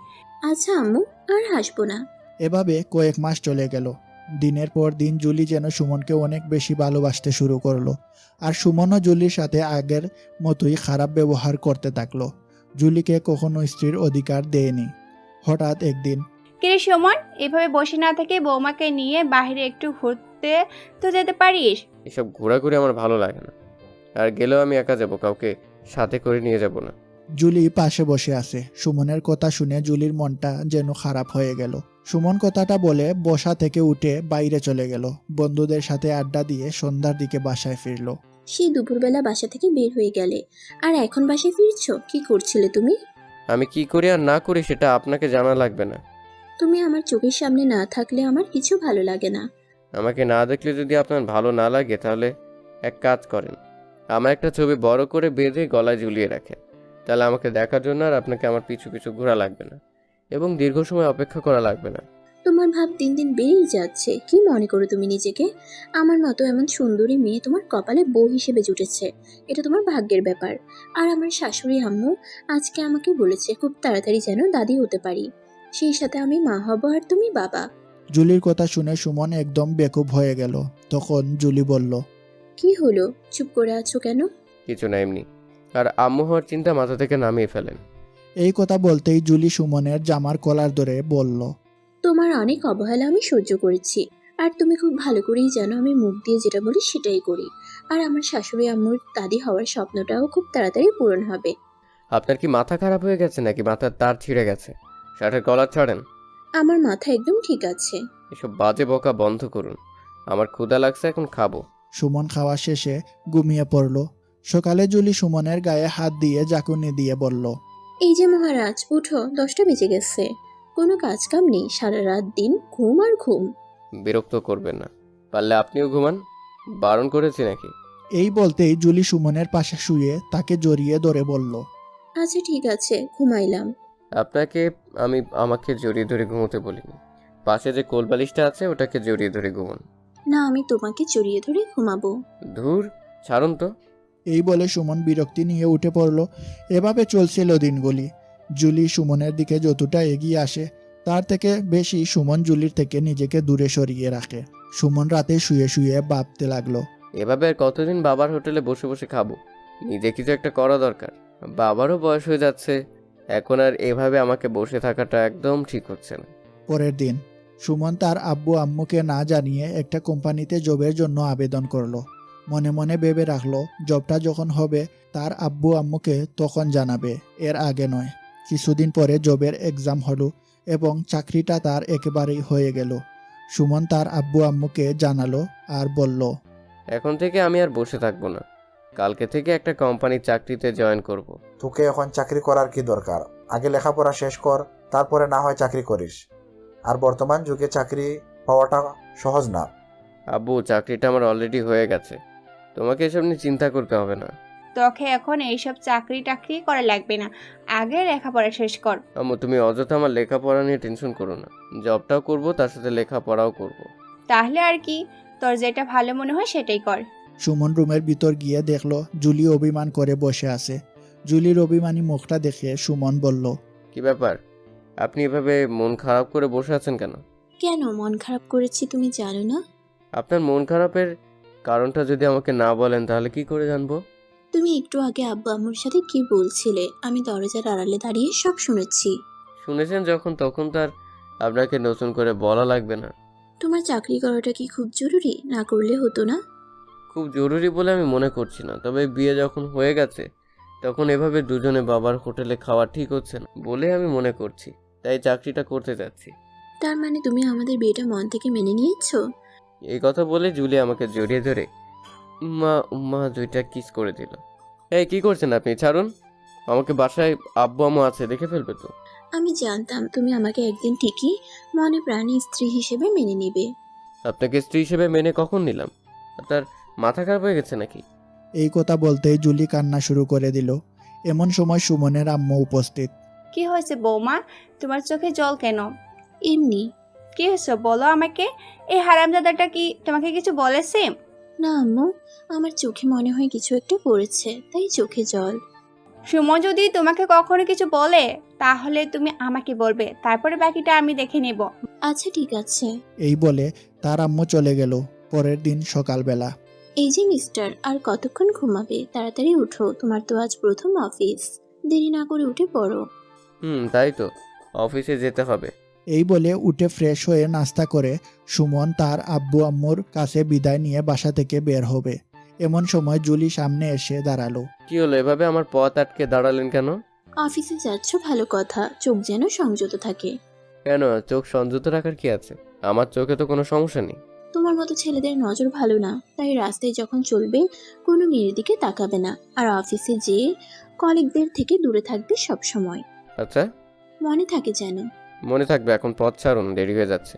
আচ্ছা আম্মু, আর হাসবো না। এভাবে কয়েক মাস চলে গেল। দিনের পর দিন জুলি যেন সুমনকে অনেক বেশি ভালোবাসতে শুরু করলো, আর সুমনও জুলির সাথে আগের মতোই খারাপ ব্যবহার করতে থাকলো। জুলিকে কখনো স্ত্রীর অধিকার দেয়নি। হঠাৎ একদিন, কিরে সুমন, এভাবে বসে না থেকে বৌমাকে নিয়ে বাইরে একটু ঘুরতে তো যেতে পারিস। এসব ঘোরাঘুরি আমার ভালো লাগে না, আর গেলেও আমি একা যাব, কাউকে সাথে করে নিয়ে যাব না। জুলি পাশে বসে আছে। সুমনের কথা শুনে জুলির মনটা যেন খারাপ হয়ে গেল। সুমন কথাটা বলে বসা থেকে উঠে বাইরে চলে গেল। বন্ধুদের সাথে আড্ডা দিয়ে সন্ধ্যার দিকে বাসায় ফিরল। সেই দুপুরবেলা বাসা থেকে বের হয়ে গেলে, আর এখন বাসায় ফিরছো? কি করছিলে তুমি? আমি কি করি আর না করি সেটা আপনাকে জানা লাগবে না। তুমি আমার চোখের সামনে না থাকলে আমার কিছু ভালো লাগে না। আমাকে না দেখলে যদি আপনার ভালো না লাগে তাহলে এক কাজ করেন, আমার একটা ছবি বড় করে বেঁধে গলায় ঝুলিয়ে রাখেন। তাহলে আমাকে দেখার জন্য আর আপনাকে আমার পিছু পিছু ঘোরা লাগবে না এবং দীর্ঘ সময় অপেক্ষা করা লাগবে না। তোমার ভাব দিন দিন বেড়েই যাচ্ছে। কি মনে করো তুমি নিজেকে? আমার মতো এমন সুন্দরী মেয়ে তোমার কপালে বউ হিসেবে জুটেছে, এটা তোমার ভাগ্যের ব্যাপার। আর আমার শাশুড়ি আম্মু আজকে আমাকে বলেছে খুব তাড়াতাড়ি যেন দাদি হতে পারি, সেই সাথে আমি মা হব আর তুমি বাবা। জুলির কথা শুনে সুমন একদম বেকুব হয়ে গেল। তখন জুলি বলল, কি হলো, চুপ করে আছো কেন? কিছু না, এমনি। আর আম্মু হওয়ার চিন্তা মাথা থেকে নামিয়ে ফেলেন। এই কথা বলতেই জুলি সুমনের জামার কলার ধরে বলল, তোমার অনেক অবহেলা আমি সহ্য করেছি, আর তুমি খুব ভালো করেই জানো আমি মুখ দিয়ে যেটা বলি সেটাই করি। আর আমার শাশুড়ি আম্মুর দাদি হওয়ার স্বপ্নটাও খুব তাড়াতাড়ি পূরণ হবে। আপনার কি মাথা খারাপ হয়ে গেছে নাকি মাথার তার ছিঁড়ে গেছে? শার্টের কলার ছাড়েন। আমার মাথা একদম ঠিক আছে। এসব বাজে বকা বন্ধ করুন, আমার ক্ষুধা লাগছে, এখন খাবো। সুমন খাওয়া শেষে ঘুমিয়ে পড়ল। সকালে জুলি সুমনের গায়ে হাত দিয়ে জাকুনি দিয়ে বলল, এই যে মহারাজ, উঠো, 10টা বেজে গেছে। কোনো কাজ কাম নেই, সারা রাত দিন ঘুম আর ঘুম। বিরক্ত করবেন না, পারলে আপনিও ঘুমান। বারণ করেছি নাকি? এই বলতেই জুলি সুমনের পাশে শুয়ে তাকে জড়িয়ে ধরে বলল, আচ্ছা ঠিক আছে, ঘুমাইলাম। আপনাকে আমাকে জড়িয়ে ধরে ঘুমোতে বলিনি। পাশে যে কোলবালিশটা আছে ওটাকে জড়িয়ে ধরে ঘুমন। না, আমি তোমাকে জড়িয়ে ধরে ঘুমাবো। ধুর, ছাড়ুন তো। এই বলে সুমন বিরক্তি নিয়ে উঠে পড়ল। এভাবে চলছিল দিনগুলি। জুলি সুমনের দিকে যতটা এগিয়ে আসে তার থেকে বেশি সুমন জুলির থেকে নিজেকে দূরে সরিয়ে রাখে। সুমন রাতে শুয়ে শুয়ে ভাবতে লাগলো, এভাবে আর কতদিন বাবার হোটেলে বসে বসে খাবো? নিজে কিছু একটা করা দরকার। বাবারও বয়স হয়ে যাচ্ছে, এখন আর এভাবে আমাকে বসে থাকাটা একদম ঠিক হচ্ছে না। পরের দিন সুমন তার আব্বু আম্মুকে না জানিয়ে একটা কোম্পানিতে জবের জন্য আবেদন করলো। মনে মনে ভেবে রাখলো জবটা যখন হবে তার আব্বু আম্মুকে তখন জানাবে, এর আগে নয়। কিছুদিন পরে জবের এক্সাম হলো এবং চাকরিটা তার একেবারেই হয়ে গেল। সুমন তার আব্বু আম্মুকে জানালো আর বলল, এখন থেকে আমি আর বসে থাকবো না, কালকে থেকে একটা কোম্পানির চাকরিতে জয়েন করব। তোকে এখন চাকরি করার কি দরকার? আগে লেখাপড়া শেষ কর, তারপরে না হয় চাকরি করিস। আর বর্তমান যুগে চাকরি পাওয়াটা সহজ না। আব্বু, চাকরিটা আমার অলরেডি হয়ে গেছে, তোমাকে এসব নিয়ে চিন্তা করতে হবে না। তোকে এখন এইসব চাকরি টাকরি করা লাগবে না, আগে লেখাপড়া শেষ কর। আম্মু, তুমি অযথা আমার লেখাপড়া নিয়ে টেনশন করো না। জবটাও করব, তার সাথে লেখাপড়াও করব। তাহলে আর কি, তোর যেটা ভালো মনে হয় সেটাই কর। সুমন রুমের ভিতর গিয়ে দেখলো জুলি অভিমান করে বসে আছে। জুলির অভিমানী মুখটা দেখে সুমন বলল, কি ব্যাপার, আপনি এভাবে মন খারাপ করে বসে আছেন কেন? কেন মন খারাপ করেছি তুমি জানো না? আপনার মন খারাপের কারণটা যদি আমাকে না বলেন তাহলে কি করে জানবো? তুমি একটু আগে আব্বু আম্মুর সাথে কি বলছিলে, আমি দরজার আড়ালে দাঁড়িয়ে সব শুনেছি। শুনেছেন যখন, তখন তার আপনাকে নতুন করে বলা লাগবে না। তোমার চাকরি করাটা কি খুব জরুরি? না করলে হতো না? খুব জরুরি বলে আমি মনে করছি না, তবে বিয়ে যখন হয়ে গেছে তখন এভাবে দুজনে বাবার হোটেলে খাওয়া ঠিক হচ্ছে না বলে আমি মনে করছি, তাই চাকরিটা করতে চাচ্ছি। তার মানে তুমি আমাদের বিয়েটা মন থেকে মেনে নিয়েছো? এই কথা বলে জুলি আমাকে জড়িয়ে ধরে উম্মা 2টা কিস করে দিল। এই কি করছেন আপনি? ছাড়ুন আমাকে, বাসায় আব্বু আম্মু আছে, দেখে ফেলবে তো। আমি জানতাম তুমি আমাকে একদিন ঠিকই মনে প্রাণী স্ত্রী হিসেবে মেনে নিবে। আপনাকে স্ত্রী হিসেবে মেনে কখন নিলাম? আপনার মাথা খারাপ হয়ে গেছে নাকি? এই কথা বলতেই জুলি কান্না শুরু করে দিল। এমন সময় সুমনের আম্মু উপস্থিত। কি হয়েছে বৌমা, তোমার চোখে জল কেন? এমনি। কি হয়েছে বলো আমাকে, এই হারামজাদাটা কি তোমাকে কিছু বলেছে? না আম্মু, আমার চোখে মনে হয় কিছু একটা পড়েছে, তাই চোখে জল। সুমন যদি তোমাকে কখনো কিছু বলে তাহলে তুমি আমাকে বলবে, তারপরে বাকিটা আমি দেখে নেব। আচ্ছা ঠিক আছে। এই বলে তার আম্মু চলে গেল। পরের দিন সকালবেলা। এই যে মিস্টার, আর কতক্ষণ ঘুমাবে? তাড়াতাড়ি উঠো, তোমার তো আজ প্রথম অফিস। দেরি না করে উঠে পড়ো। তাই তো, অফিসে যেতে হবে। এই বলে উঠে ফ্রেশ হয়ে নাস্তা করে সুমন তার আব্বু আম্মুর কাছে বিদায় নিয়ে বাসা থেকে বের হবে। এমন সময় জুলি সামনে এসে দাঁড়ালো। কি হলো, এভাবে আমার পথ আটকে দাঁড়ালেন কেন? অফিসে যাচ্ছ ভালো কথা, চোখ যেন সংযত থাকে। কেন, চোখ সংযত রাখার কি আছে? আমার চোখে তো কোনো সমস্যা নেই। তোমার মতো ছেলেদের নজর ভালো না, তাই রাস্তায় যখন চলবে কোনো মেয়ের দিকে তাকাবে না, আর অফিসে যেয়ে কলিগদের থেকে দূরে থাকবে সব সময়। আচ্ছা, মনে থাকে যেন। মনে থাকবে। এখন পথ ছাড়ুন, দেরি হয়ে যাচ্ছে।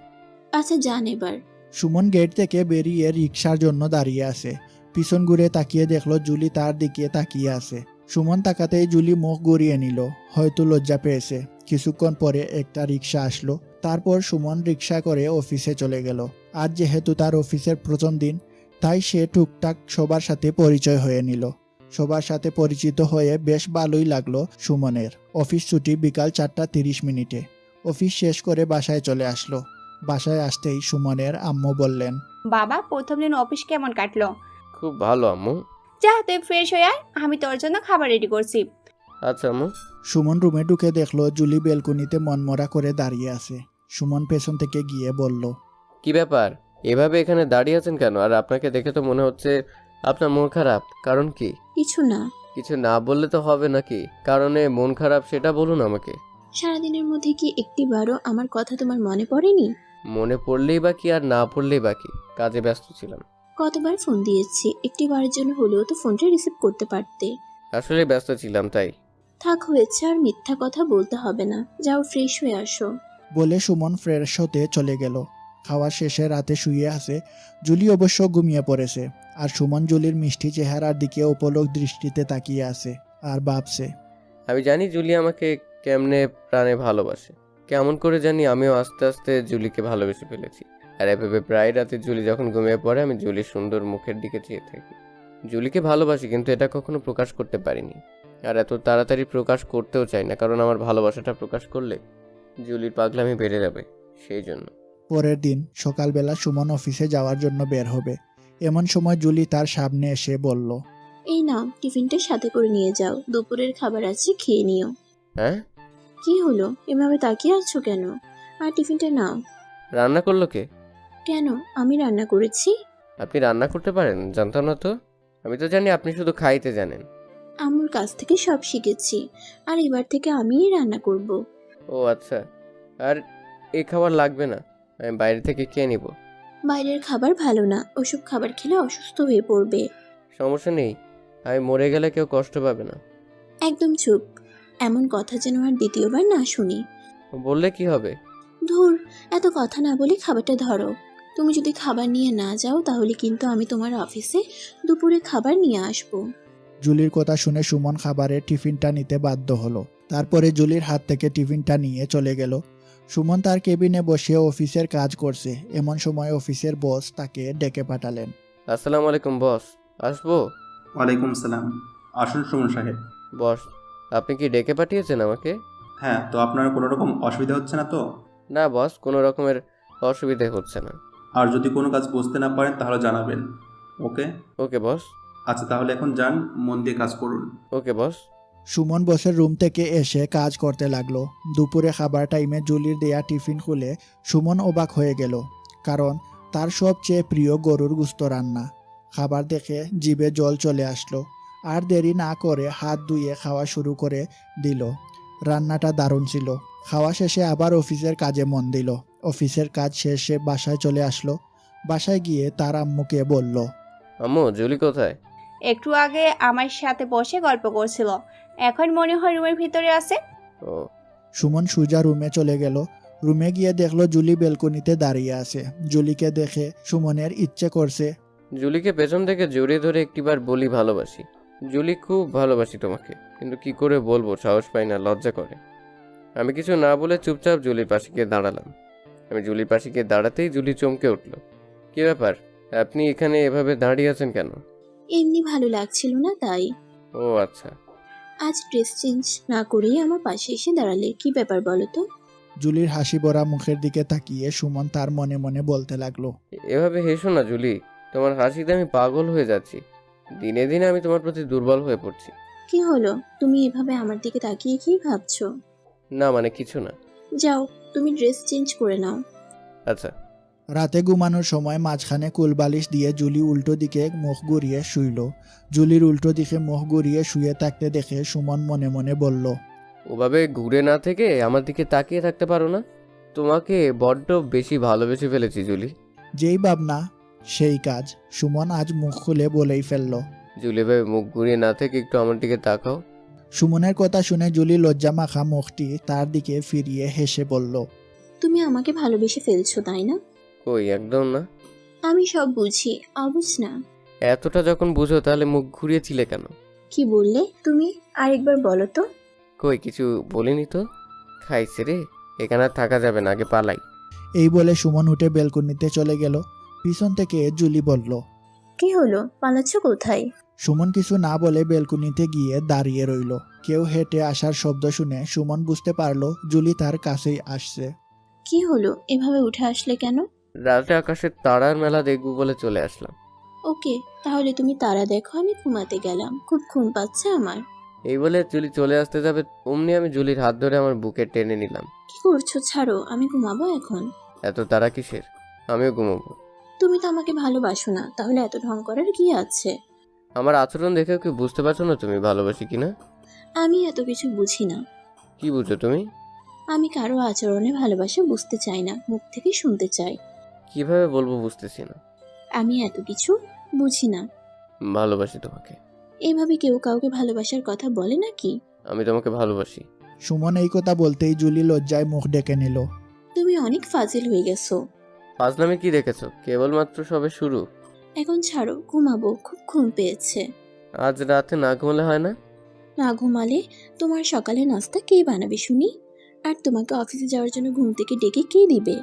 আচ্ছা যান এবার। সুমন গেট থেকে বেরিয়ে রিক্সার জন্য দাঁড়িয়ে আছে। পিছন ঘুরে তাকিয়ে দেখলো জুলি তার দিকে তাকিয়ে আছে। সুমন তাকাতেই জুলি মুখ ঘুরিয়ে নিল, হয়তো লজ্জা পেয়েছে। কিছুক্ষণ পরে একটা রিক্সা আসলো। তারপর সুমন রিক্সা করে অফিসে চলে গেল। আজ যেহেতু তার অফিসের প্রথম দিন, তাই সে টুকটাক সবার সাথে পরিচয় হয়ে নিল। সবার সাথে পরিচিত হয়ে বেশ ভালোই লাগলো সুমনের। অফিস ছুটি বিকাল 4:30। অফিস শেষ করে বাসায় চলে আসলো। বাসায় আসতেই সুমনের আম্মু বললেন, বাবা, প্রথম দিন অফিস কেমন কাটলো? খুব ভালো আম্মু। যা, তুই ফ্রেশ হয়ে আয়, আমি তোর জন্য খাবার রেডি করছি। আচ্ছা আম্মু। সুমন রুমে ঢুকে দেখলো জুলি বেলকনিতে মনমরা করে দাঁড়িয়ে আছে। সুমন পেছন থেকে গিয়ে বলল, কি ব্যাপার, এভাবে এখানে দাঁড়িয়ে আছেন কেন? আর আপনাকে দেখে তো মনে হচ্ছে আপনার মন খারাপ। কারণ কি? কিছু না। কিছু না বললে তো হবে নাকি? কারণে মন খারাপ সেটা বলুন আমাকে। সারাদিনের মধ্যে কি একটিবারও আমার কথা তোমার মনে পড়েনি? মনে পড়লেই বা কি, আর না পড়লেই বা কি? কাজে ব্যস্ত ছিলাম। কতবার ফোন দিয়েছি, একটিবারের জন্য হলেও তো ফোনটা রিসিভ করতে পারতে। আসলে ব্যস্ত ছিলাম তাই। থাক, হয়েছে, আর মিথ্যা কথা বলতে হবে না। যাও ফ্রেশ হয়ে আসো। বলে সুমন ফ্রেশ হতে চলে গেল। খাওয়া শেষে রাতে শুয়ে আছে। জুলি অবশ্য ঘুমিয়ে পড়েছে। আর সুমন জুলির মিষ্টি চেহারার দিকে উপলক দৃষ্টিতে তাকিয়ে আছে আর ভাবছে, আমি জানি জুলি আমাকে কেমনে প্রাণে ভালোবাসে। কেমন করে জানি আমিও আস্তে আস্তে জুলিকে ভালোবেসে ফেলেছি। আর এভাবে প্রায় রাতে জুলি যখন ঘুমিয়ে পড়ে আমি জুলির সুন্দর মুখের দিকে চেয়ে থাকি। জুলিকে ভালোবাসি, কিন্তু এটা কখনো প্রকাশ করতে পারিনি। আর এত তাড়াতাড়ি প্রকাশ করতেও চাই না, কারণ আমার ভালোবাসাটা প্রকাশ করলে জুলির পাগলামি বেড়ে যাবে, সেই জন্য। পরের দিন সকালবেলা সুমন অফিসে যাওয়ার জন্য বের হবে। এমন সময় জুলি তার সামনে এসে বলল, এই নাও, টিফিনটা সাথে করে নিয়ে যাও। দুপুরের খাবার আছে, খেয়ে নিও। হ্যাঁ? কি হলো, এভাবে তাকিয়ে আছো কেন? আর টিফিনটা নাও। রান্না করলো কে? কেন, আমি রান্না করেছি। আপনি রান্না করতে পারেন? জানতাম না তো। আমি তো জানি আপনি শুধু খাইতে জানেন। আম্মুর কাছ থেকে সব শিখেছি, আর এবার থেকে আমিই রান্না করব। ও আচ্ছা। আর এই খাবার লাগবে না, আমি বাইরে থেকে খেয়ে নিব। বাইরের খাবার ভালো না, ওসব খাবার খেলে অসুস্থ হয়ে পড়বে। সমস্যা নেই, আমি মরে গেলে কেউ কষ্ট পাবে না। একদম চুপ, এমন কথা যেন আর দ্বিতীয়বার না শুনি। বললে কি হবে? ধুর, এত কথা না বলে খাবারটা ধরো। তুমি যদি খাবার নিয়ে না যাও তাহলে কিন্তু আমি তোমার অফিসে দুপুরে খাবার নিয়ে আসবো। জুলির কথা শুনে সুমন খাবারের টিফিনটা নিতে বাধ্য হলো। তারপরে জুলির হাত থেকে টিফিনটা নিয়ে চলে গেল। সুমন তার কেবিনে বসে অফিসের কাজ করছে। এমন সময় অফিসের বস তাকে ডেকে পাঠালেন। আসসালামু আলাইকুম বস, আসবো? ওয়ালাইকুম সালাম। আসুন সুমন সাহেব। বস, আপনি কি ডেকে পাঠিয়েছেন আমাকে? হ্যাঁ, তো আপনার কোনো রকম অসুবিধা হচ্ছে না তো? না বস, কোনো রকমের অসুবিধে হচ্ছে না। আর যদি কোনো কাজ বুঝতে না পারেন তাহলে জানাবেন। ওকে? ওকে বস। আচ্ছা, তাহলে এখন যান, মন দিয়ে কাজ করুন। ওকে বস। সুমন বসের রুম থেকে এসে কাজ করতে লাগলো। দুপুরে খাবার টাইমে জুলির দেয়া টিফিন খুলে সুমন অবাক হয়ে গেল, কারণ তার সবচেয়ে প্রিয় গরুর গোশত রান্না। খাবার দেখে জিভে জল চলে আসলো। আর দেরি না করে হাত ধুয়ে খাওয়া শুরু করে দিল। রান্নাটা দারুণ ছিল। খাওয়া শেষে আবার অফিসের কাজে মন দিল। অফিসের কাজ শেষে বাসায় চলে আসলো। বাসায় গিয়ে তার আম্মুকে বলল, আম্মু, জুলি কোথায়? একটু আগে আমার সাথে বসে গল্প করছিল, এখন মনে হয় রুমের ভিতরে আছে। ও। সুমন সুজা রুমে চলে গেল। রুমে গিয়ে দেখলো জুলি বেলকনিতে দাঁড়িয়ে আছে। জুলিকে দেখে সুমনের ইচ্ছে করছে জুলিকে পেছন থেকে জড়িয়ে ধরে একটিবার বলি ভালোবাসি। জুলি, খুব ভালোবাসি তোমাকে, কিন্তু কি করে বলবো, সাহস পাই না, লজ্জা করে। আমি কিছু না বলে চুপচাপ জুলির পাশে গিয়ে দাঁড়ালাম। আমি জুলির পাশে গিয়ে দাঁড়াতেই জুলি চমকে উঠল। কি ব্যাপার, আপনি এখানে এভাবে দাঁড়িয়ে আছেন কেন? এমনি ভালো লাগছিল না তাই। ও আচ্ছা। আজ ড্রেস চেঞ্জ না করেই আমার পাশে এসে দাঁড়ালে, কি ব্যাপার বলো তো? জুলির হাসি ভরা মুখের দিকে তাকিয়ে সুমন তার মনে মনে বলতে লাগলো, এভাবে হেসো না জুলি, তোমার হাসিতে আমি পাগল হয়ে যাচ্ছি। দিনে দিনে আমি তোমার প্রতি দুর্বল হয়ে পড়ছি। কি হলো, তুমি এভাবে আমার দিকে তাকিয়ে কি ভাবছো? না মানে কিছু না। যাও, তুমি ড্রেস চেঞ্জ করে নাও। আচ্ছা। রাতে ঘুমানোর সময় মাঝখানে কুলবালিশ দিয়ে জুলি উল্টো দিকে মুখ ঘুরিয়ে শুইল। জুলির উল্টো দিকে মুখ ঘুরিয়ে শুয়ে থাকতে দেখে সুমন মনে মনে বলল, ওভাবে ঘুরে না থেকে আমার দিকে তাকিয়ে থাকতে পারো না? তোমাকে বড্ড বেশি ভালোবেসে ফেলেছি জুলি। যেই ভাবনা সেই কাজ। সুমন আজ মুখ খুলে বলেই ফেলল। জুলি ভাই, মুখ ঘুরিয়ে না থেকে একটু আমার দিকে তাকাও। সুমনের কথা শুনে জুলি লজ্জা মাখা মুখটি তার দিকে ফিরিয়ে হেসে বলল, তুমি আমাকে ভালোবেসে ফেলছো তাই না? কই, একদম না। আমি সব বুঝি, অবুঝ না। এতটা যখন বুঝো তাহলে মুখ ঘুরিয়েছিলে কেন? কি বললে তুমি? আরেকবার বলো তো। কই, কিছু বলিনি তো। খাইছে রে, এখানে আর থাকা যাবে না, আগে পালাই। এই বলে সুমন উঠে বেলকনিতে চলে গেল। পিছন থেকে জুলি বলল, কি হলো, পালাচ্ছ কোথায়? সুমন কিছু না বলে বেলকনিতে গিয়ে দাঁড়িয়ে রইল। কেউ হেঁটে আসার শব্দ শুনে সুমন বুঝতে পারলো জুলি তার কাছেই আসছে। কি হলো, এভাবে উঠে আসলে কেন? রাতে আকাশের তারার মেলা দেখবো বলে চলে আসলাম। ওকে, তাহলে তুমি তারা দেখো, আমি ঘুমাতে গেলাম, খুব ঘুম পাচ্ছে আমার। এই বলে জুলি চলে আসতে যাবে, অমনি আমি জুলির হাত ধরে আমার বুকে টেনে নিলাম। কি করছো, ছাড়ো, আমি ঘুমাবো এখন। এত তারা কিসের? আমিও ঘুমাবো। তুমি তো আমাকে ভালোবাসো না, তাহলে এত ঢং করার কি আছে? আমার আচরণ দেখেও কি বুঝতে পারছো না তুমি ভালোবাসি কিনা? আমি এত কিছু বুঝি না। কি বুঝো তুমি? আমি কারো আচরণে ভালোবাসা বুঝতে চাই না, মুখ থেকে শুনতে চাই। কিভাবে বলবো বুঝতেছি না। আমি এত কিছু বুঝি না। ভালোবাসি তোমাকে। এইভাবে কেউ কাউকে ভালোবাসার কথা বলে নাকি? আমি তোমাকে ভালোবাসি। সুমন এই কথা বলতেই জুলি লজ্জায় মুখ ডেকে নিল। তুমি অনেক ফাজিল হয়ে গেছো। ফাজলামি কি দেখেছো? কেবলমাত্র সবে শুরু। এখন ছাড়ো, ঘুমাবো, খুব ঘুম পেয়েছে। আজ রাতে না ঘুমালে হয় না? না ঘুমালে তোমার সকালে নাস্তা কে বানাবে শুনি? আর তোমাকে অফিসে যাওয়ার জন্য ঘুম থেকে ডেকে কে দিবে?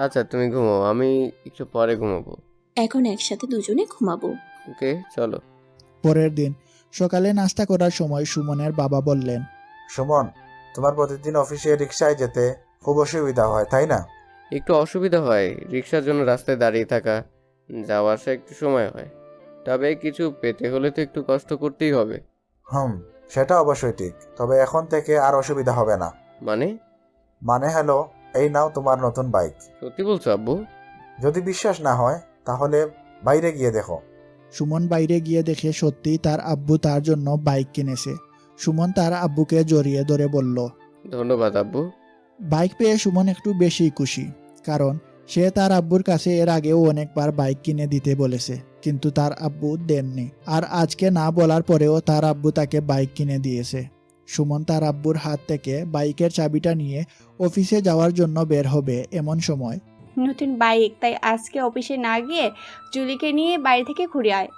আচ্ছা তুমি ঘুমাও, আমি একটু পরে ঘুমাবো। এখন একসাথে দুজনে ঘুমাবো। ওকে, চলো। পরের দিন সকালে নাস্তা করার সময় সুমনের বাবা বললেন, সুমন, তোমার প্রতিদিন অফিসে রিক্সায় যেতে খুব অসুবিধা হয় তাই না? একটু অসুবিধা হয়, রিক্সার জন্য রাস্তায় দাঁড়িয়ে থাকা, যাওয়া আসা একটু সময় হয়। তবে কিছু পেতে হলে তো একটু কষ্ট করতেই হবে। সেটা অবশ্যই ঠিক, তবে এখন থেকে আর অসুবিধা হবে না। মানে হলো, এই নাও তোমার নতুন বাইক। সত্যি বলছো আব্বু? যদি বিশ্বাস না হয় তাহলে বাইরে গিয়ে দেখো। সুমন বাইরে গিয়ে দেখে সত্যিই তার আব্বু তার জন্য বাইক কিনেছে। সুমন তার আব্বুকে জড়িয়ে ধরে বলল, ধন্যবাদ আব্বু। বাইক পেয়ে সুমন একটু বেশি খুশি, কারণ সে তার আব্বুর কাছে এর আগেও অনেকবার বাইক কিনে দিতে বলেছে, কিন্তু তার আব্বু দেননি। আর আজকে না বলার পরেও তার আব্বু তাকে বাইক কিনে দিয়েছে। সুমন তার আব্বুর হাত থেকে বাইকের চাবিটা নিয়ে অফিসে যাওয়ার জন্য বের হবে এমন সময়, নতুন বাইক, তাই আজকে অফিসে না গিয়ে জুলিকে নিয়ে বাড়ি থেকে ঘুরে আয়।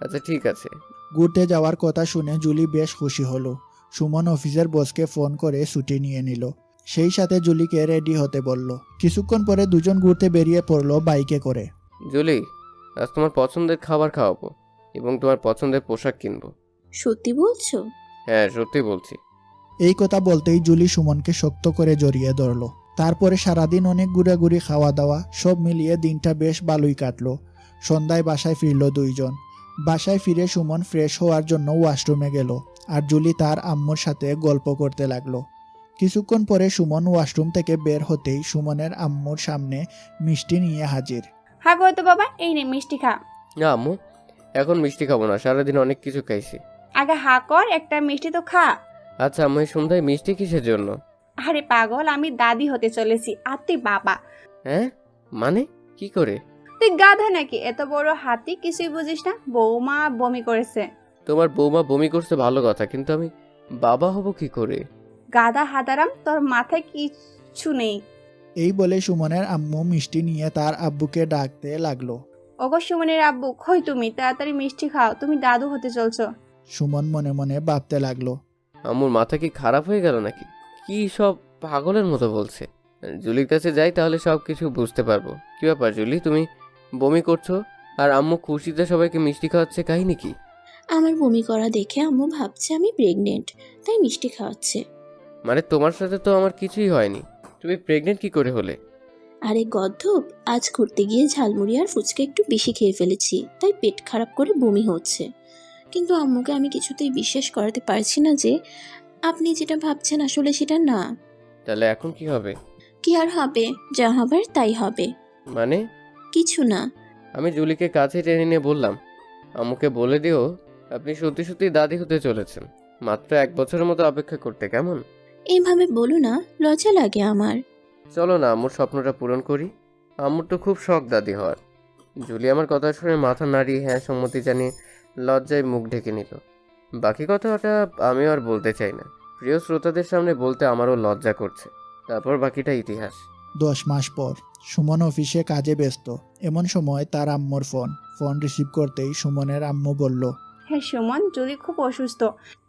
আচ্ছা ঠিক আছে। ঘুরতে যাওয়ার কথা শুনে জুলি বেশ খুশি হলো। সুমন অফিসের বসকে ফোন করে ছুটি নিয়ে নিল। সেই সাথে জুলিকে রেডি হতে বলল। কিছুক্ষণ পরে দুজন ঘুরতে বেরিয়ে পড়লো বাইকে করে। জুলি, আজ তোমার পছন্দের খাবার খাওয়াবো এবং তোমার পছন্দের পোশাক কিনবো। সত্যি বলছো? হ্যাঁ, সত্যি বলছি। এই কথা বলতেই জুলি সুমনকে শক্ত করে জড়িয়ে ধরল। তারপরে সারাদিন অনেক ঘুরাঘুরি, খাওয়া দাওয়া, সব মিলিয়ে দিনটা বেশ ভালোই কাটলো। সন্ধ্যায় বাসায় ফিরল দুইজন। বাসায় ফিরে সুমন ফ্রেশ হওয়ার জন্য ওয়াশরুমে গেল, আর জুলি তার আম্মুর সাথে গল্প করতে লাগলো। কিছুক্ষণ পরে সুমন ওয়াশরুম থেকে বের হতেই সুমনের আম্মুর সামনে মিষ্টি নিয়ে হাজির। হ্যাঁ গো তো বাবা, এই নে মিষ্টি খা। না আম্মু, এখন মিষ্টি খাবো না, সারাদিন অনেক কিছু খাইছি। আগে হা কর, একটা মিষ্টি তো খা। আচ্ছা আম্মু, এই সন্ধ্যায় মিষ্টি কিসের জন্য? আরে পাগল, আমি দাদি হতে চলেছি আর তুই বাবা। হ্যাঁ মানে, কি করে? তুই গাধা নাকি? এত বড় হাতি, কিছুই বুঝিস না? বৌমা বমি করেছে। তোমার বৌমা বমি করছে ভালো কথা, কিন্তু আমি বাবা হব কি করে? গাধা হাদারাম, তোর মাথায় কিচ্ছু নেই। এই বলে সুমনের আম্মু মিষ্টি নিয়ে তার আব্বুকে ডাকতে লাগলো। ওগো সুমনের আব্বু, কই তুমি? তাড়াতাড়ি মিষ্টি খাও, তুমি দাদু হতে চলছো। সুমন মনে মনে ভাবতে লাগলো, আম্মুর মাথা কি খারাপ হয়ে গেল নাকি? কি সব পাগলের মতো বলছে। জুলির কাছে যাই, তাহলে সব কিছু বুঝতে পারবো। কি ব্যাপার জুলি, তুমি বমি করছো আর আম্মু খুশিতে সবাইকে মিষ্টি খাওয়াচ্ছে, কাহিনী কি? আমার বমি করা দেখে আম্মু ভাবছে আমি প্রেগনেন্ট, তাই মিষ্টি খাওয়াচ্ছে। মানে তোমার সাথে তো আমার কিছুই হয়নি, তুমি প্রেগনেন্ট কি করে হলে? আরে গদ্ধপ, আজ ঘুরতে গিয়ে ঝালমুড়ি আর ফুচকা একটু বেশি খেয়ে ফেলেছি, তাই পেট খারাপ করে বমি হচ্ছে। কিন্তু আম্মুকে আমি কিছুতেই বিশ্বাস করাতে পারছি না যে আপনি যেটা ভাবছেন আসলে সেটা না। তাহলে এখন কি হবে? কি আর হবে, যা হবার তাই হবে। মানে? কিছু না। আমি জুলিকে কাছে টেনে নিয়ে বললাম, আম্মুকে বলে দিও আপনি সত্যি সত্যি দাদি হতে চলেছেন। মাত্র 1 বছরের মতো অপেক্ষা করতে কেমন? এইভাবে বলো না, লজ্জা লাগে আমার। চলো না আম্মুর স্বপ্নটা পূরণ করি। আম্মুর তো খুব শখ দাদি হওয়ার। জুলি আমার কথা শুনে মাথা নাড়িয়ে হ্যাঁ সম্মতি জানিয়ে লজ্জায় মুখ ঢেকে নিল। বাকি কথাটা আমিও আর বলতে চাই না, প্রিয় শ্রোতাদের সামনে বলতে আমারও লজ্জা করছে। তারপর বাকিটা ইতিহাস। 10 মাস পর সুমন অফিসে কাজে ব্যস্ত। এমন সময় তার আম্মুর ফোন রিসিভ করতেই সুমনের আম্মু বলল, হ্যাঁ সুমন, জুলি খুব অসুস্থ,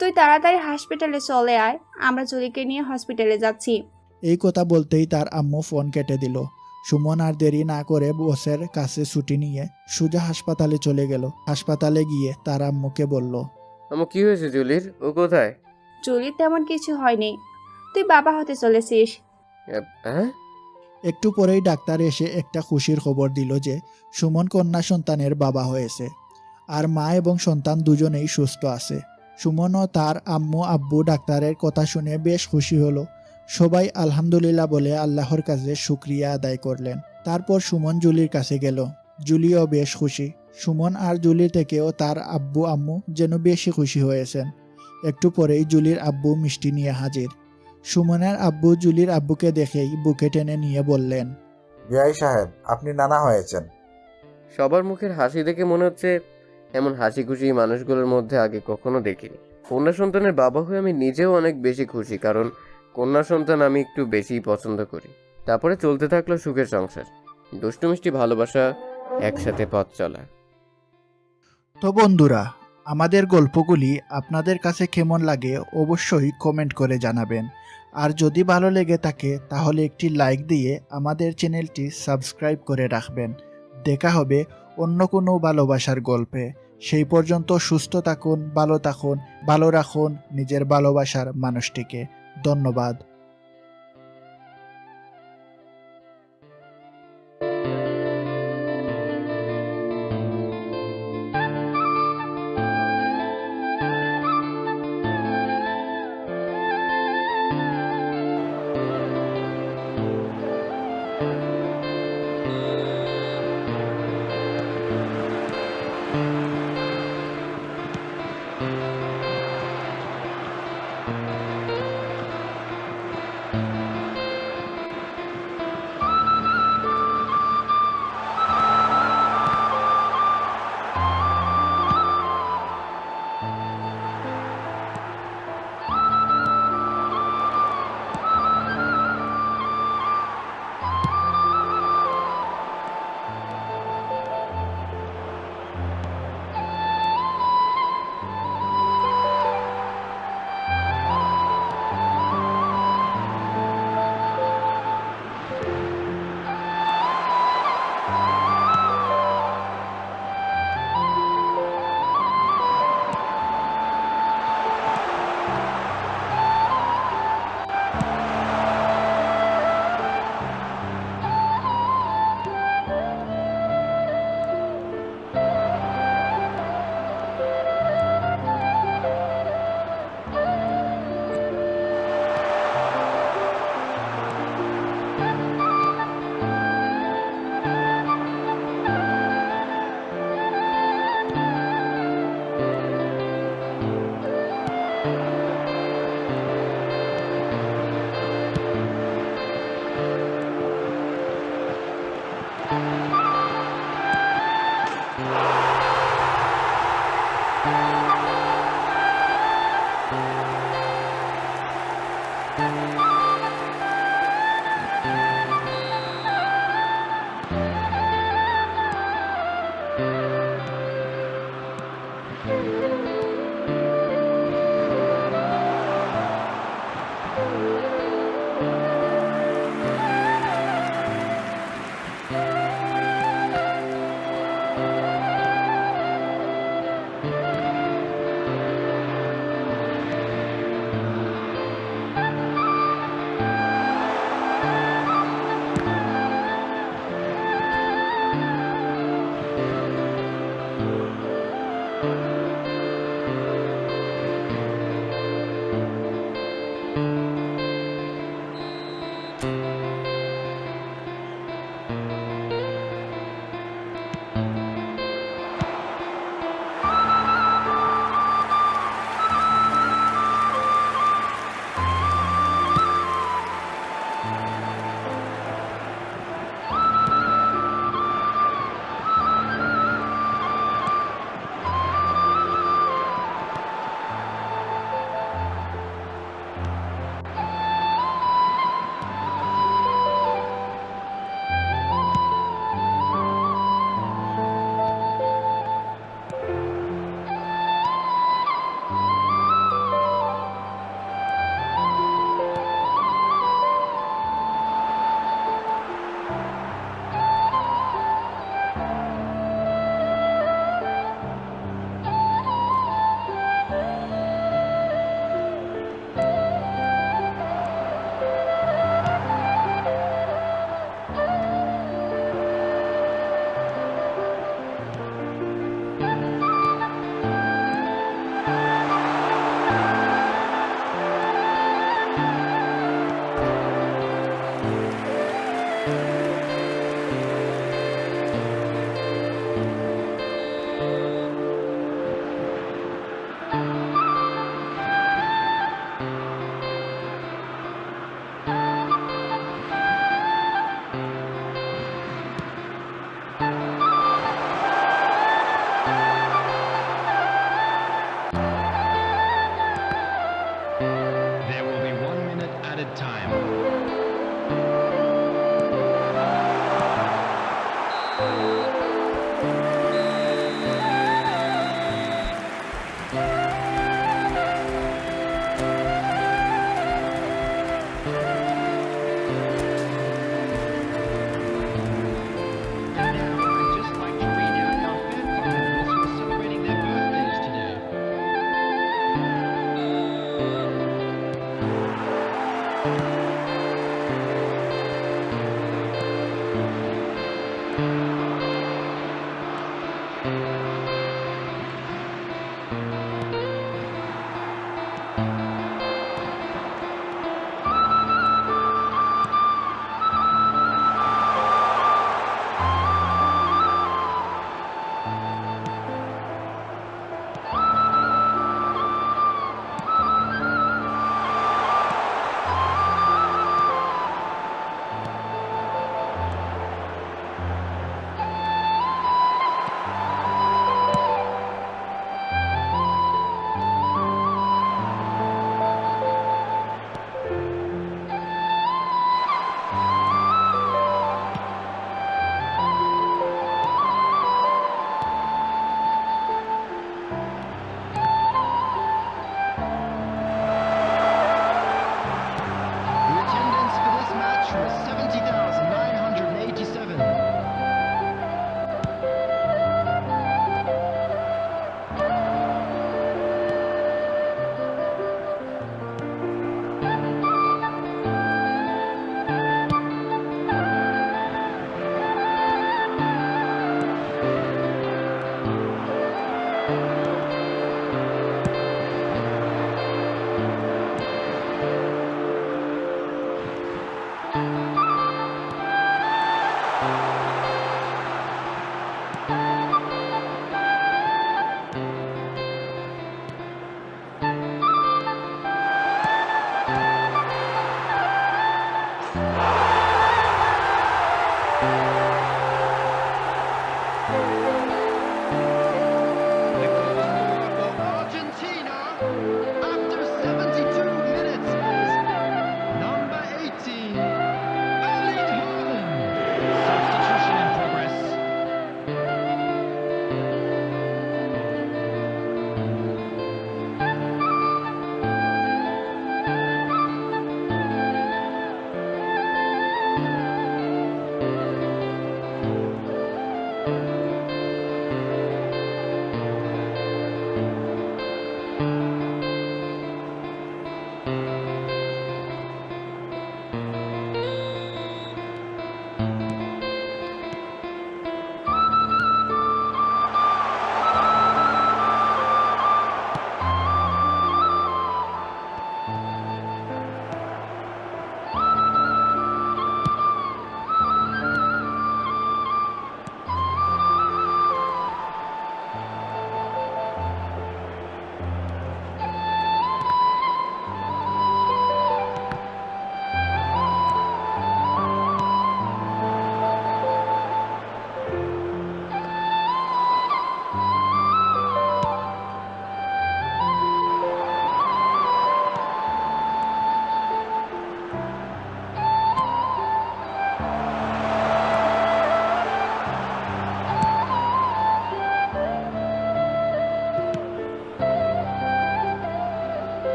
তুই তাড়াতাড়ি হসপিটালে চলে আয়, আমরা জুলিকে নিয়ে হসপিটালে যাচ্ছি। এই কথা বলতেই তার আম্মু ফোন কেটে দিল। সুমন আর দেরি না করে বসের কাছে ছুটি নিয়ে সোজা হাসপাতালে চলে গেল। হাসপাতালে গিয়ে তার আম্মুকে বলল, আম্মু কি হয়েছে জুলির, ও কোথায়? জুলির তেমন কিছু হয়নি, তুই বাবা হতে চলেছিস। হ্যাঁ? একটু পরেই ডাক্তার এসে একটা খুশির খবর দিল যে সুমন কন্যা সন্তানের বাবা হয়েছে, আর মা এবং সন্তান দুজনেই সুস্থ আছে। সুমন ও তার আম্মু আব্বু ডাক্তারের কথা শুনে বেশ খুশি হলো। সবাই আলহামদুলিল্লাহ বলে আল্লাহর কাছে শুকরিয়া আদায় করলেন। তারপর সুমন জুলির কাছে গেল। জুলিও বেশ খুশি। সুমন আর জুলির থেকেও তার আব্বু আম্মু যেন বেশি খুশি হয়েছেন। একটু পরেই জুলির আব্বু মিষ্টি নিয়ে হাজির। সুমনের আব্বু জুলির আব্বুকে দেখেই বুকে টেনে নিয়ে বললেন, বিআই সাহেব, আপনি নানা হয়েছেন। সবার মুখের হাসি দেখে মনে হচ্ছে এমন হাসি খুশি মানুষগুলোর মধ্যে আগে কখনো দেখিনি। কন্যা সন্তানের বাবা হয়ে আমি নিজেও অনেক বেশি খুশি, কারণ কন্যা সন্তান আমি একটু বেশিই পছন্দ করি। তারপরে চলতে থাকলো সুখের সংসার, দুষ্টু মিষ্টি ভালোবাসা, একসাথে পথ চলা। তো বন্ধুরা, আমাদের গল্পগুলি আপনাদের কাছে কেমন লাগে অবশ্যই কমেন্ট করে জানাবেন। আর যদি ভালো লেগে থাকে তাহলে একটি লাইক দিয়ে আমাদের চ্যানেলটি সাবস্ক্রাইব করে রাখবেন। দেখা হবে অন্য কোনো ভালোবাসার গল্পে। সেই পর্যন্ত সুস্থ থাকুন, ভালো রাখুন নিজের ভালোবাসার মানুষটিকে। ধন্যবাদ।